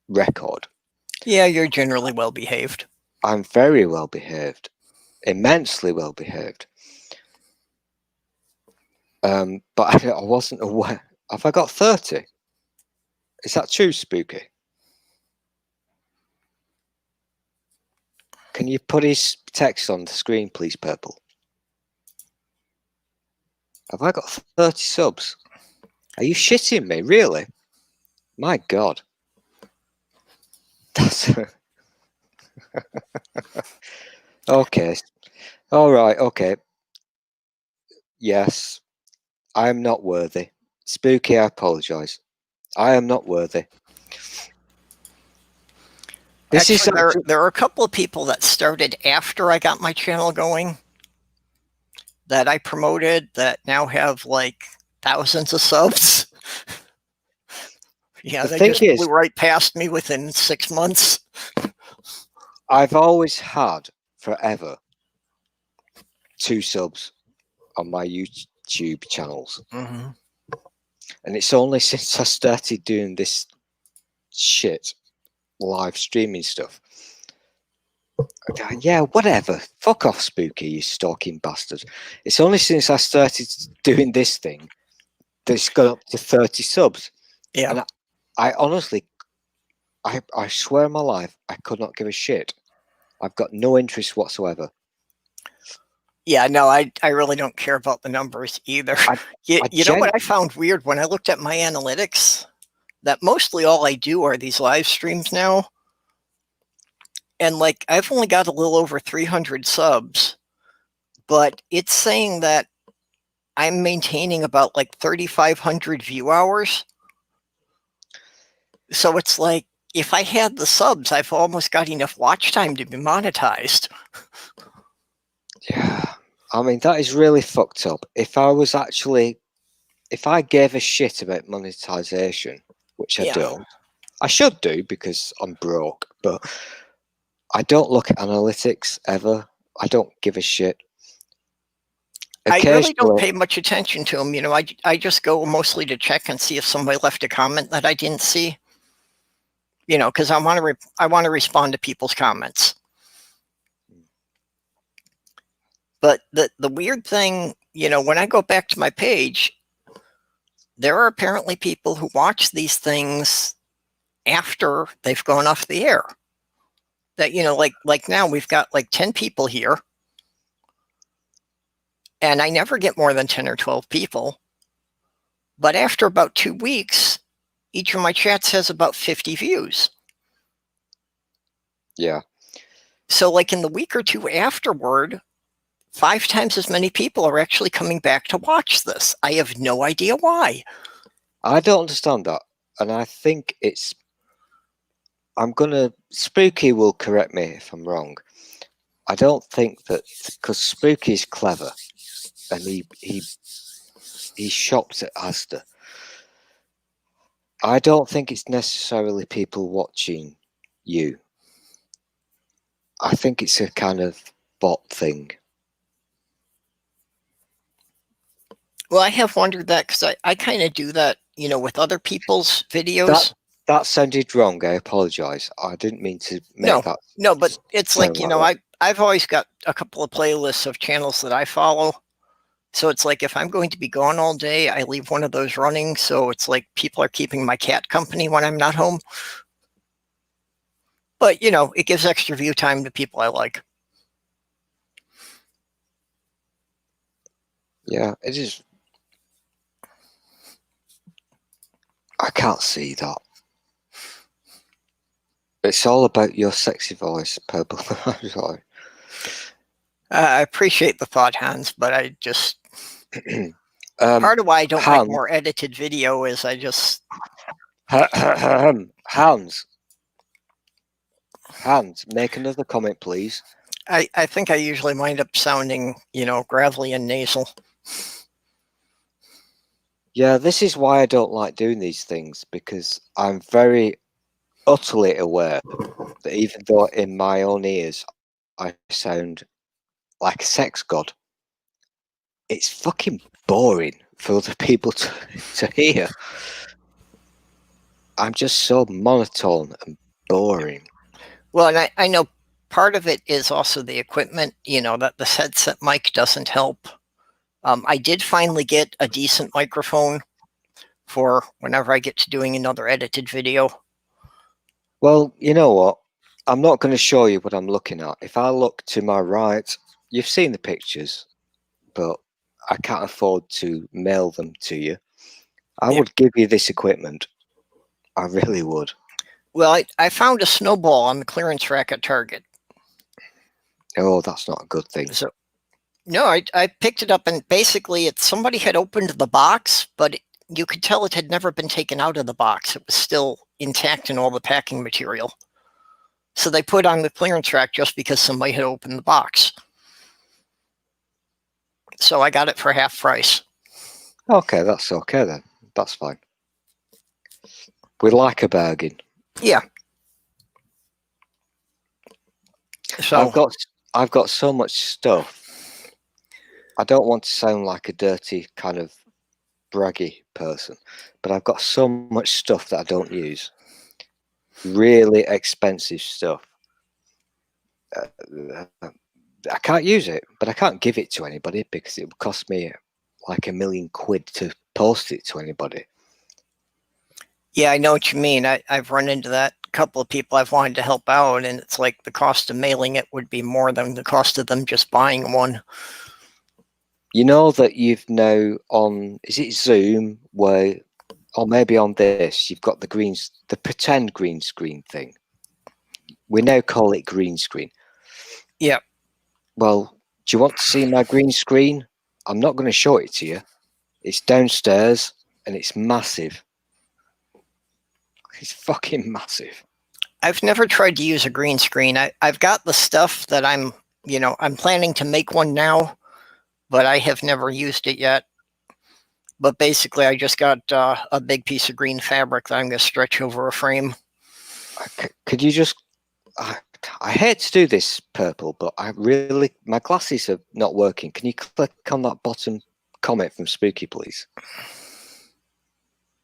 record. Yeah, you're generally well behaved. I'm very well behaved, immensely well behaved. But I wasn't aware. Have I got 30? Is that true, Spooky? Can you put his text on the screen, please, Purple? Have I got 30 subs? Are you shitting me? Really? My God. That's... Okay. All right. Okay. Yes. I am not worthy. Spooky, I apologize. I am not worthy. This Actually, is there are a couple of people that started after I got my channel going that I promoted that now have like thousands of subs. Yeah, the they thing just is, blew right past me within 6 months. I've always had forever 2 subs on my YouTube channels, Mm-hmm. and it's only since I started doing this shit live streaming stuff. Yeah, whatever. Fuck off, Spooky, you stalking bastard. It's only since I started doing this thing that it's got up to 30 subs. Yeah. And I honestly, I swear on my life, I could not give a shit. I've got no interest whatsoever. Yeah, no, I really don't care about the numbers either. You know what I found weird when I looked at my analytics? That mostly all I do are these live streams now. And like, I've only got a little over 300 subs, but it's saying that I'm maintaining about like 3,500 view hours. So it's like, if I had the subs, I've almost got enough watch time to be monetized. Yeah, I mean, that is really fucked up. If I gave a shit about monetization, which I Yeah. don't, I should do because I'm broke, but I don't look at analytics ever. I don't give a shit. I really don't Occasionally, pay much attention to them. You know, I just go mostly to check and see if somebody left a comment that I didn't see. You know, because I want to respond to people's comments. But the weird thing, you know, when I go back to my page, there are apparently people who watch these things after they've gone off the air. That, you know, like now we've got like 10 people here, and I never get more than 10 or 12 people. But after about 2 weeks, each of my chats has about 50 views. yeah. So like in the week or two afterward, 5 times as many people are actually coming back to watch this. I have no idea why. I don't understand that. And I think Spooky will correct me if I'm wrong. I don't think that, because Spooky is clever and he shops at Asda. I don't think it's necessarily people watching you. I think it's a kind of bot thing. Well, I have wondered that because I kind of do that, you know, with other people's videos. That sounded wrong. I apologize. I didn't mean to make that. No, but it's sound like, you like know, that. I've always got a couple of playlists of channels that I follow. So it's like if I'm going to be gone all day, I leave one of those running. So it's like people are keeping my cat company when I'm not home. But, you know, it gives extra view time to people I like. Yeah, it is. I can't see that. It's all about your sexy voice, Purple. I'm sorry. I appreciate the thought, Hans, but I just part of why I don't Hans, make more edited video is I just Hans, make another comment, please. I think I usually wind up sounding, you know, gravelly and nasal. Yeah, this is why I don't like doing these things, because I'm very utterly aware that even though in my own ears I sound like a sex god, it's fucking boring for other people to hear. I'm just so monotone and boring. Well, and I know part of it is also the equipment, you know, that the headset mic doesn't help. I did finally get a decent microphone for whenever I get to doing another edited video. Well, you know what? I'm not going to show you what I'm looking at. If I look to my right, you've seen the pictures, but I can't afford to mail them to you. I would give you this equipment. I really would. Well, I found a snowball on the clearance rack at Target. Oh, that's not a good thing. So, No, I picked it up, and basically somebody had opened the box, but you could tell it had never been taken out of the box. It was still intact in all the packing material. So they put on the clearance rack just because somebody had opened the box. So I got it for half price. Okay, that's okay then. That's fine. We like a bargain. Yeah. So I've got so much stuff. I don't want to sound like a dirty kind of braggy person, but I've got so much stuff that I don't use. Really expensive stuff. I can't use it, but I can't give it to anybody because it would cost me like £1 million to post it to anybody. yeah, I know what you mean. I've run into that. A couple of people I've wanted to help out, and it's like the cost of mailing it would be more than the cost of them just buying one. You know that you've now on, is it Zoom, where, or maybe on this, you've got the pretend green screen thing. We now call it green screen. Yeah. Well, do you want to see my green screen? I'm not going to show it to you. It's downstairs and it's massive. It's fucking massive. I've never tried to use a green screen. I've got the stuff that I'm planning to make one now, but I have never used it yet. But basically, I just got a big piece of green fabric that I'm going to stretch over a frame. Could you just... I hate to do this, Purple, but my glasses are not working. Can you click on that bottom comment from Spooky, please?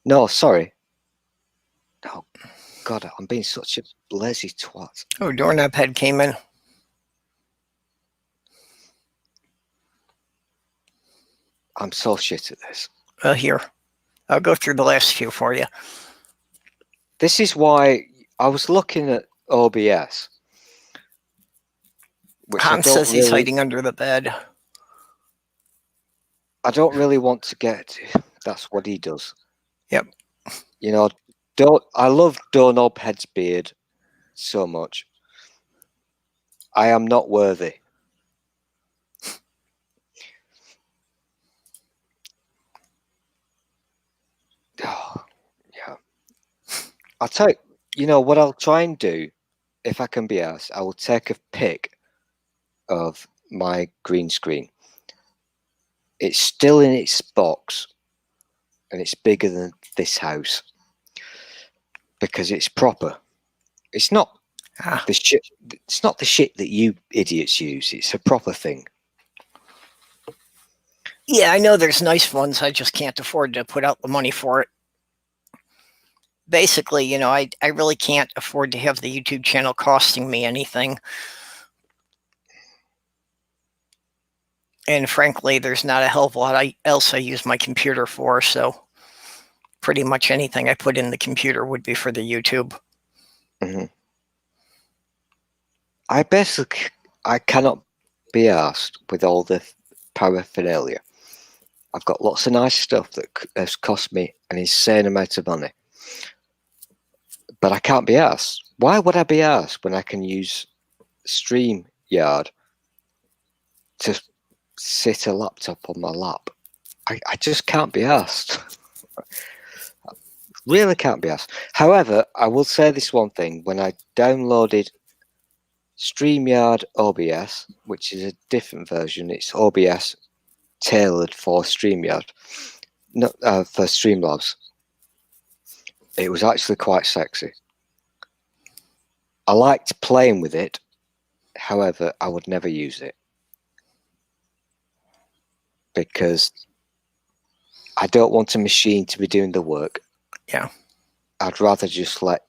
No, sorry. Oh, God, I'm being such a lazy twat. Oh, doorknob head came in. I'm so shit at this. Here, I'll go through the last few for you. This is why I was looking at OBS. Hans says he's hiding under the bed. I don't really want to get... That's what he does. Yep. You know, I love Doorknob Head's beard so much. I am not worthy. Oh, yeah. I'll tell you, you know what I'll try and do, if I can be asked, I will take a pic of my green screen. It's still in its box and it's bigger than this house because it's proper. It's not the shit. It's not the shit that you idiots use. It's a proper thing. Yeah, I know there's nice ones. I just can't afford to put out the money for it. Basically, you know, I really can't afford to have the YouTube channel costing me anything. And frankly, there's not a hell of a lot else I use my computer for, so pretty much anything I put in the computer would be for the YouTube. Mm-hmm. I cannot be asked with all the paraphernalia. I've got lots of nice stuff that has cost me an insane amount of money. But I can't be asked. Why would I be asked when I can use StreamYard to sit a laptop on my lap? I just can't be asked. Really can't be asked. However, I will say this one thing. When I downloaded StreamYard OBS, which is a different version, it's OBS tailored for StreamYard, not for Streamlabs. It was actually quite sexy. I liked playing with it. However, I would never use it because I don't want a machine to be doing the work. Yeah. I'd rather just let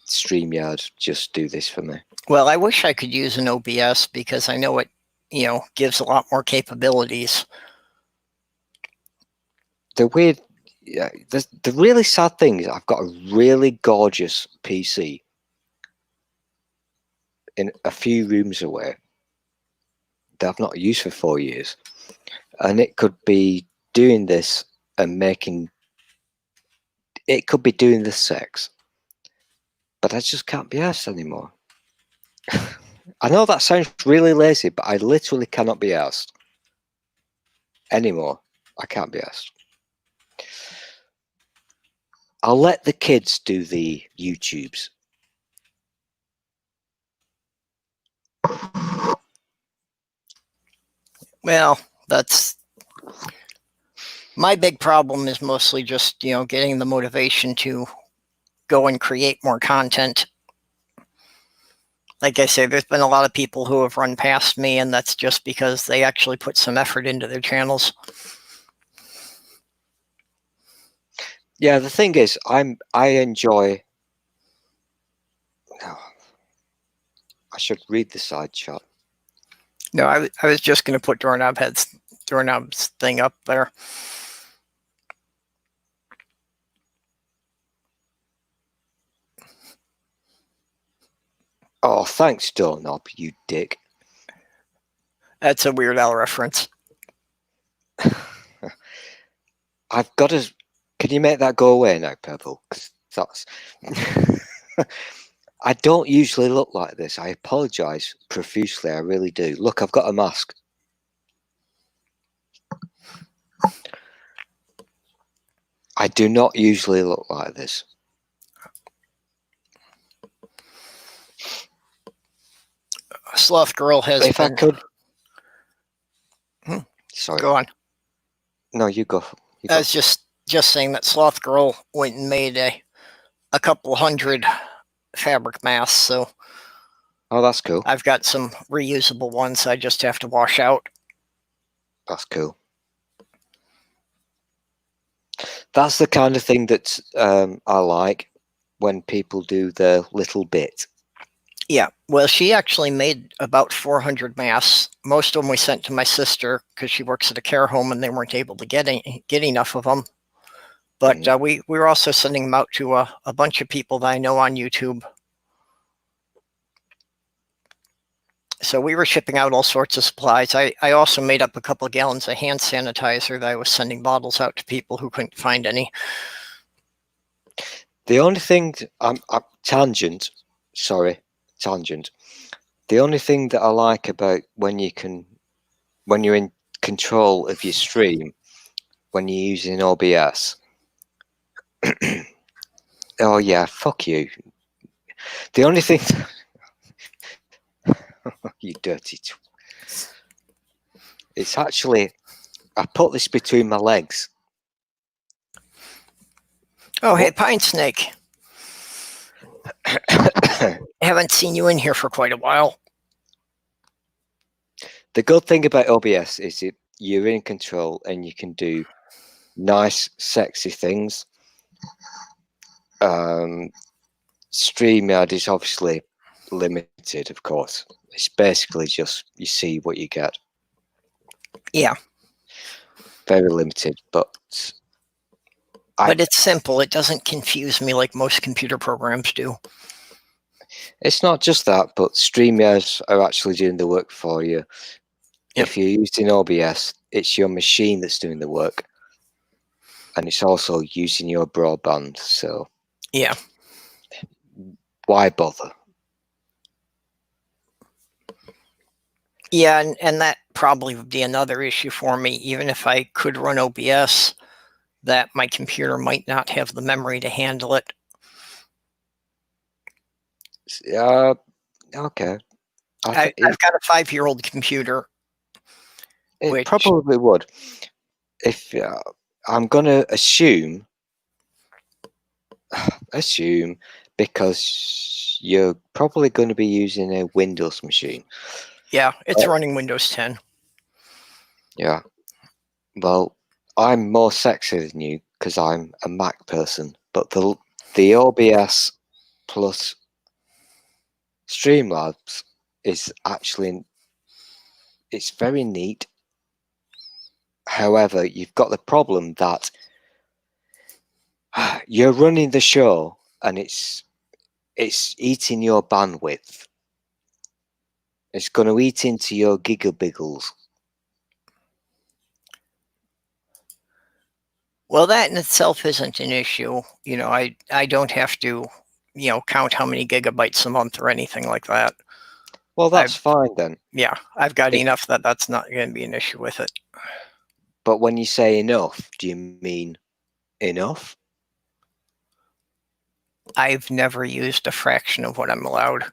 StreamYard just do this for me. Well, I wish I could use an OBS because I know it, gives a lot more capabilities. The weird, yeah, the really sad thing is I've got a really gorgeous PC in a few rooms away that I've not used for 4 years, and it could be doing this and it could be doing the sex, but I just can't be asked anymore. I know that sounds really lazy, but I literally cannot be asked anymore. I can't be asked. I'll let the kids do the YouTubes. Well, that's my big problem is mostly just, getting the motivation to go and create more content. Like I say, there's been a lot of people who have run past me, and that's just because they actually put some effort into their channels. Yeah, the thing is, I enjoy. Oh, I should read the side shot. No, I was just going to put Doorknob's thing up there. Oh, thanks, Doorknob, you dick. That's a Weird Al reference. I've got to. Can you make that go away now, Purple? Because that's. I don't usually look like this. I apologise profusely. I really do. Look, I've got a mask. I do not usually look like this. Sloth Girl has If been. I could. Sorry. Go on. No, you go. I was just saying that Sloth Girl went and made a couple hundred fabric masks, so. Oh, that's cool. I've got some reusable ones I just have to wash out. That's cool. That's the kind of thing that I like when people do their little bit. Yeah, well, she actually made about 400 masks. Most of them we sent to my sister because she works at a care home, and they weren't able to get enough of them. But we were also sending them out to a bunch of people that I know on YouTube. So we were shipping out all sorts of supplies. I also made up a couple of gallons of hand sanitizer that I was sending bottles out to people who couldn't find any. The only thing, tangent. The only thing that I like about when you're in control of your stream, when you're using OBS. Oh yeah, fuck you. The only thing, you dirty. It's actually, I put this between my legs. Oh, hey, Pine Snake. Haven't seen you in here for quite a while. The good thing about OBS is you're in control and you can do nice, sexy things. StreamYard is obviously limited, of course. It's basically just you see what you get. Yeah. Very limited, but it's simple. It doesn't confuse me like most computer programs do. It's not just that, but StreamYards are actually doing the work for you. Yep. If you're using OBS, it's your machine that's doing the work. And it's also using your broadband, so... Yeah. Why bother? Yeah, and that probably would be another issue for me. Even if I could run OBS, that my computer might not have the memory to handle it. Okay. I've got a 5-year-old computer. It probably would. If I'm going to assume, because you're probably going to be using a Windows machine. Yeah, it's running Windows 10. Yeah. Well, I'm more sexy than you because I'm a Mac person, but the OBS plus Streamlabs is actually, it's very neat. However, you've got the problem that you're running the show and it's eating your bandwidth. It's going to eat into your gigabiggles. Well, that in itself isn't an issue. I don't have to, count how many gigabytes a month or anything like that. Well, that's fine then. Yeah, I've got enough that that's not going to be an issue with it. But when you say enough, do you mean enough? I've never used a fraction of what I'm allowed.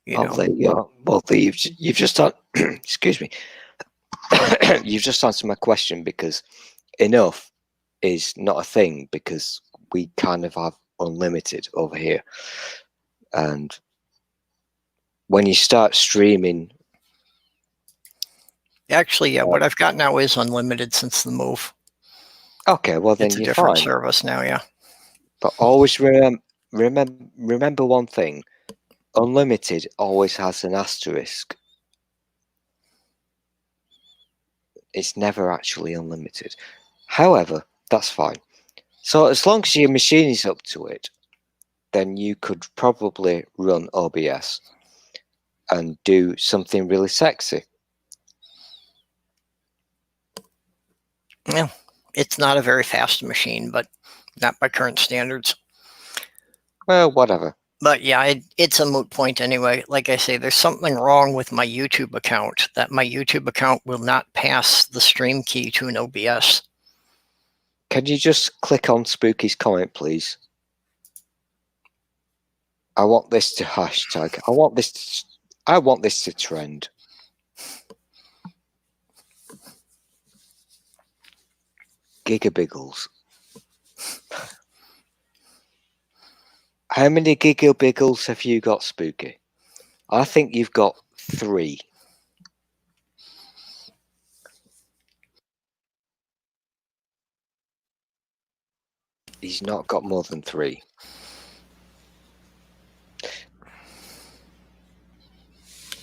You know. There you are. Well, you've just done. Excuse me. You've just answered my question, because enough is not a thing, because we kind of have unlimited over here. And when you start streaming, Actually, yeah, what I've got now is unlimited since the move. okay, well then It's a you're different fine. service now, yeah. But always remember one thing: unlimited always has an asterisk. It's never actually unlimited. However, that's fine. So as long as your machine is up to it, then you could probably run OBS and do something really sexy. Yeah, it's not a very fast machine, but not by current standards. Well, whatever. But yeah, it's a moot point anyway. Like I say, there's something wrong with my YouTube account, that my YouTube account will not pass the stream key to an OBS. Can you just click on Spooky's comment, please? I want this to hashtag. I want this to trend. Gigabiggles. How many gigabiggles have you got, Spooky? I think you've got 3. He's not got more than 3.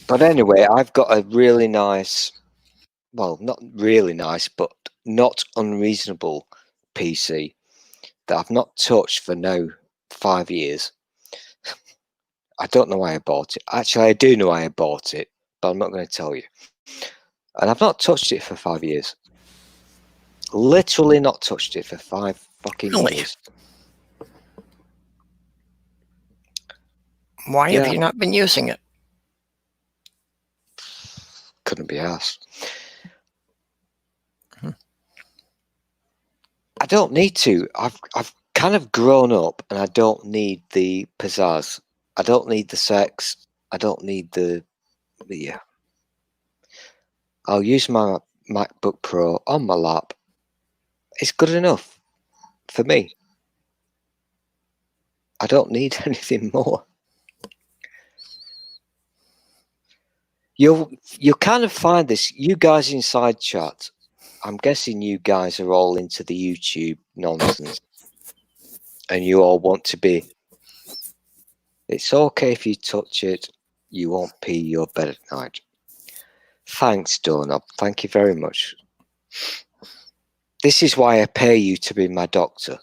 But anyway, I've got a really nice, well, not really nice, but not unreasonable PC that I've not touched for now 5 years. I don't know why I bought it. Actually, I do know why I bought it, but I'm not going to tell you. And I've not touched it for 5 years. Literally not touched it for 5 fucking years. Why have you not been using it? Couldn't be asked. I don't need to. I've kind of grown up, and I don't need the pizzazz. I don't need the sex. I don't need the yeah. I'll use my MacBook Pro on my lap. It's good enough for me. I don't need anything more. You'll kind of find this, you guys inside chat. I'm guessing you guys are all into the YouTube nonsense, and you all want to be. It's okay if you touch it. You won't pee your bed at night. Thanks, Doorknob. Thank you very much. This is why I pay you to be my doctor.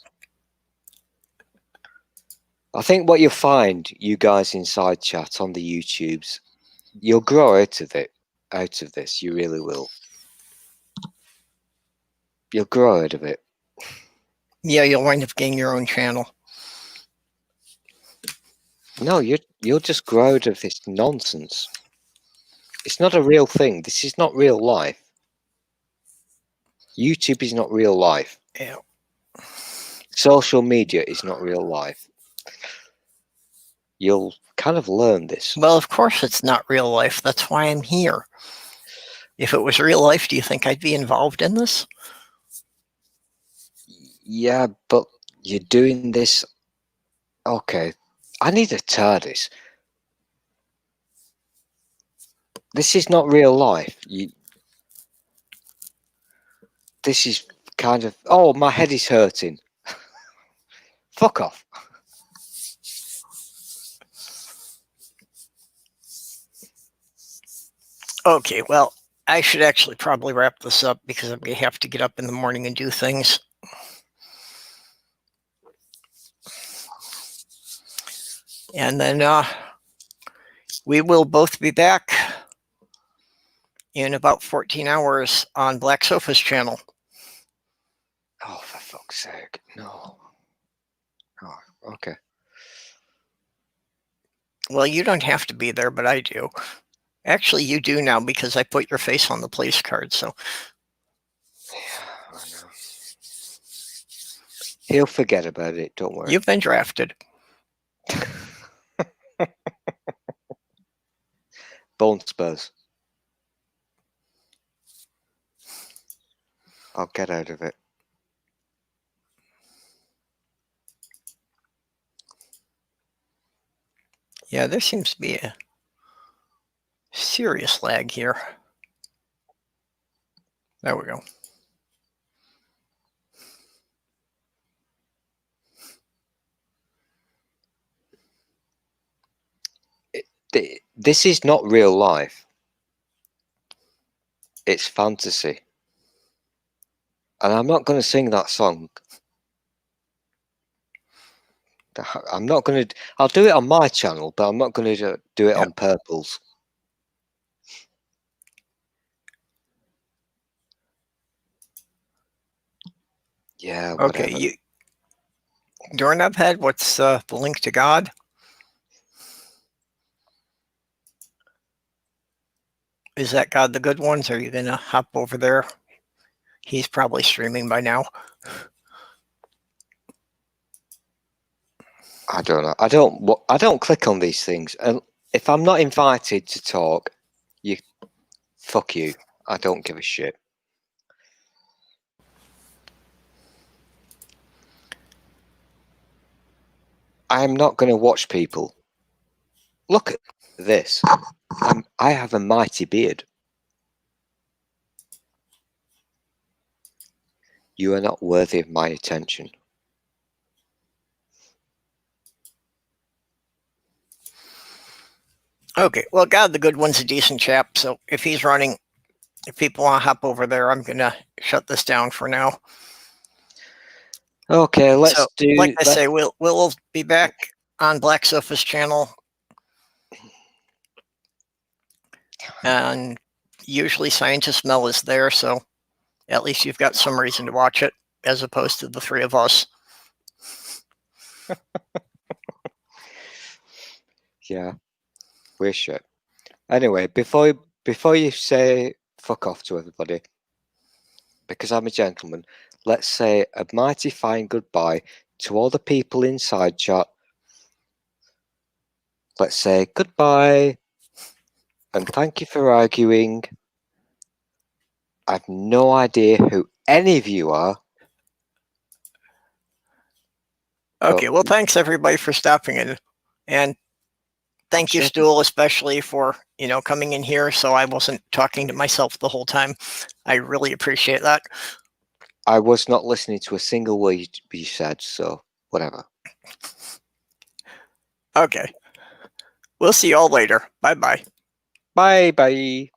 I think what you'll find, you guys inside chat on the YouTubes, you'll grow out of this. You really will. You'll grow out of it. Yeah, you'll wind up getting your own channel. No, you'll just grow out of this nonsense. It's not a real thing. This is not real life. YouTube is not real life. Yeah. Social media is not real life. You'll kind of learn this. Well, of course it's not real life. That's why I'm here. If it was real life, do you think I'd be involved in this? Yeah, but you're doing this. Okay, I need a TARDIS. This is not real life. This is kind of. Oh, my head is hurting. Fuck off. Okay, well, I should actually probably wrap this up, because I'm going to have to get up in the morning and do things. And then we will both be back in about 14 hours on Black Sofa's channel. Oh, for fuck's sake. No. Oh, okay. Well, you don't have to be there, but I do. Actually, you do now because I put your face on the place card. So Yeah, I know. He'll forget about it. Don't worry. you've been drafted. Bone Spurs. I'll get out of it. Yeah, there seems to be a serious lag here. There we go. This is not real life. It's fantasy. And I'm not going to sing that song. I'm not going to. I'll do it on my channel, but I'm not going to do it on Purple's. Yeah, whatever. Okay, Doorknob Head, what's the link to God? Is that God the Good Ones? Are you going to hop over there? He's probably streaming by now. I don't know. I don't click on these things, and if I'm not invited to talk, fuck you. I don't give a shit. I'm not going to watch people. Look at this. I have a mighty beard. You are not worthy of my attention. Okay, well, God the Good One's a decent chap, so if he's running, if people want to hop over there, I'm going to shut this down for now. Okay, let's do. Like I say, we'll be back on Black Sofa's channel, and usually Scientist Mel is there, so at least you've got some reason to watch it, as opposed to the three of us. Yeah, we're shit. Anyway, before you say fuck off to everybody, because I'm a gentleman, let's say a mighty fine goodbye to all the people inside chat. Let's say goodbye and thank you for arguing. I've no idea who any of you are. Okay, well, thanks everybody for stopping in, and thank you, Stool, especially for coming in here, so I wasn't talking to myself the whole time. I really appreciate that. I was not listening to a single word you said, so whatever. Okay. We'll see you all later. Bye-bye. Bye-bye.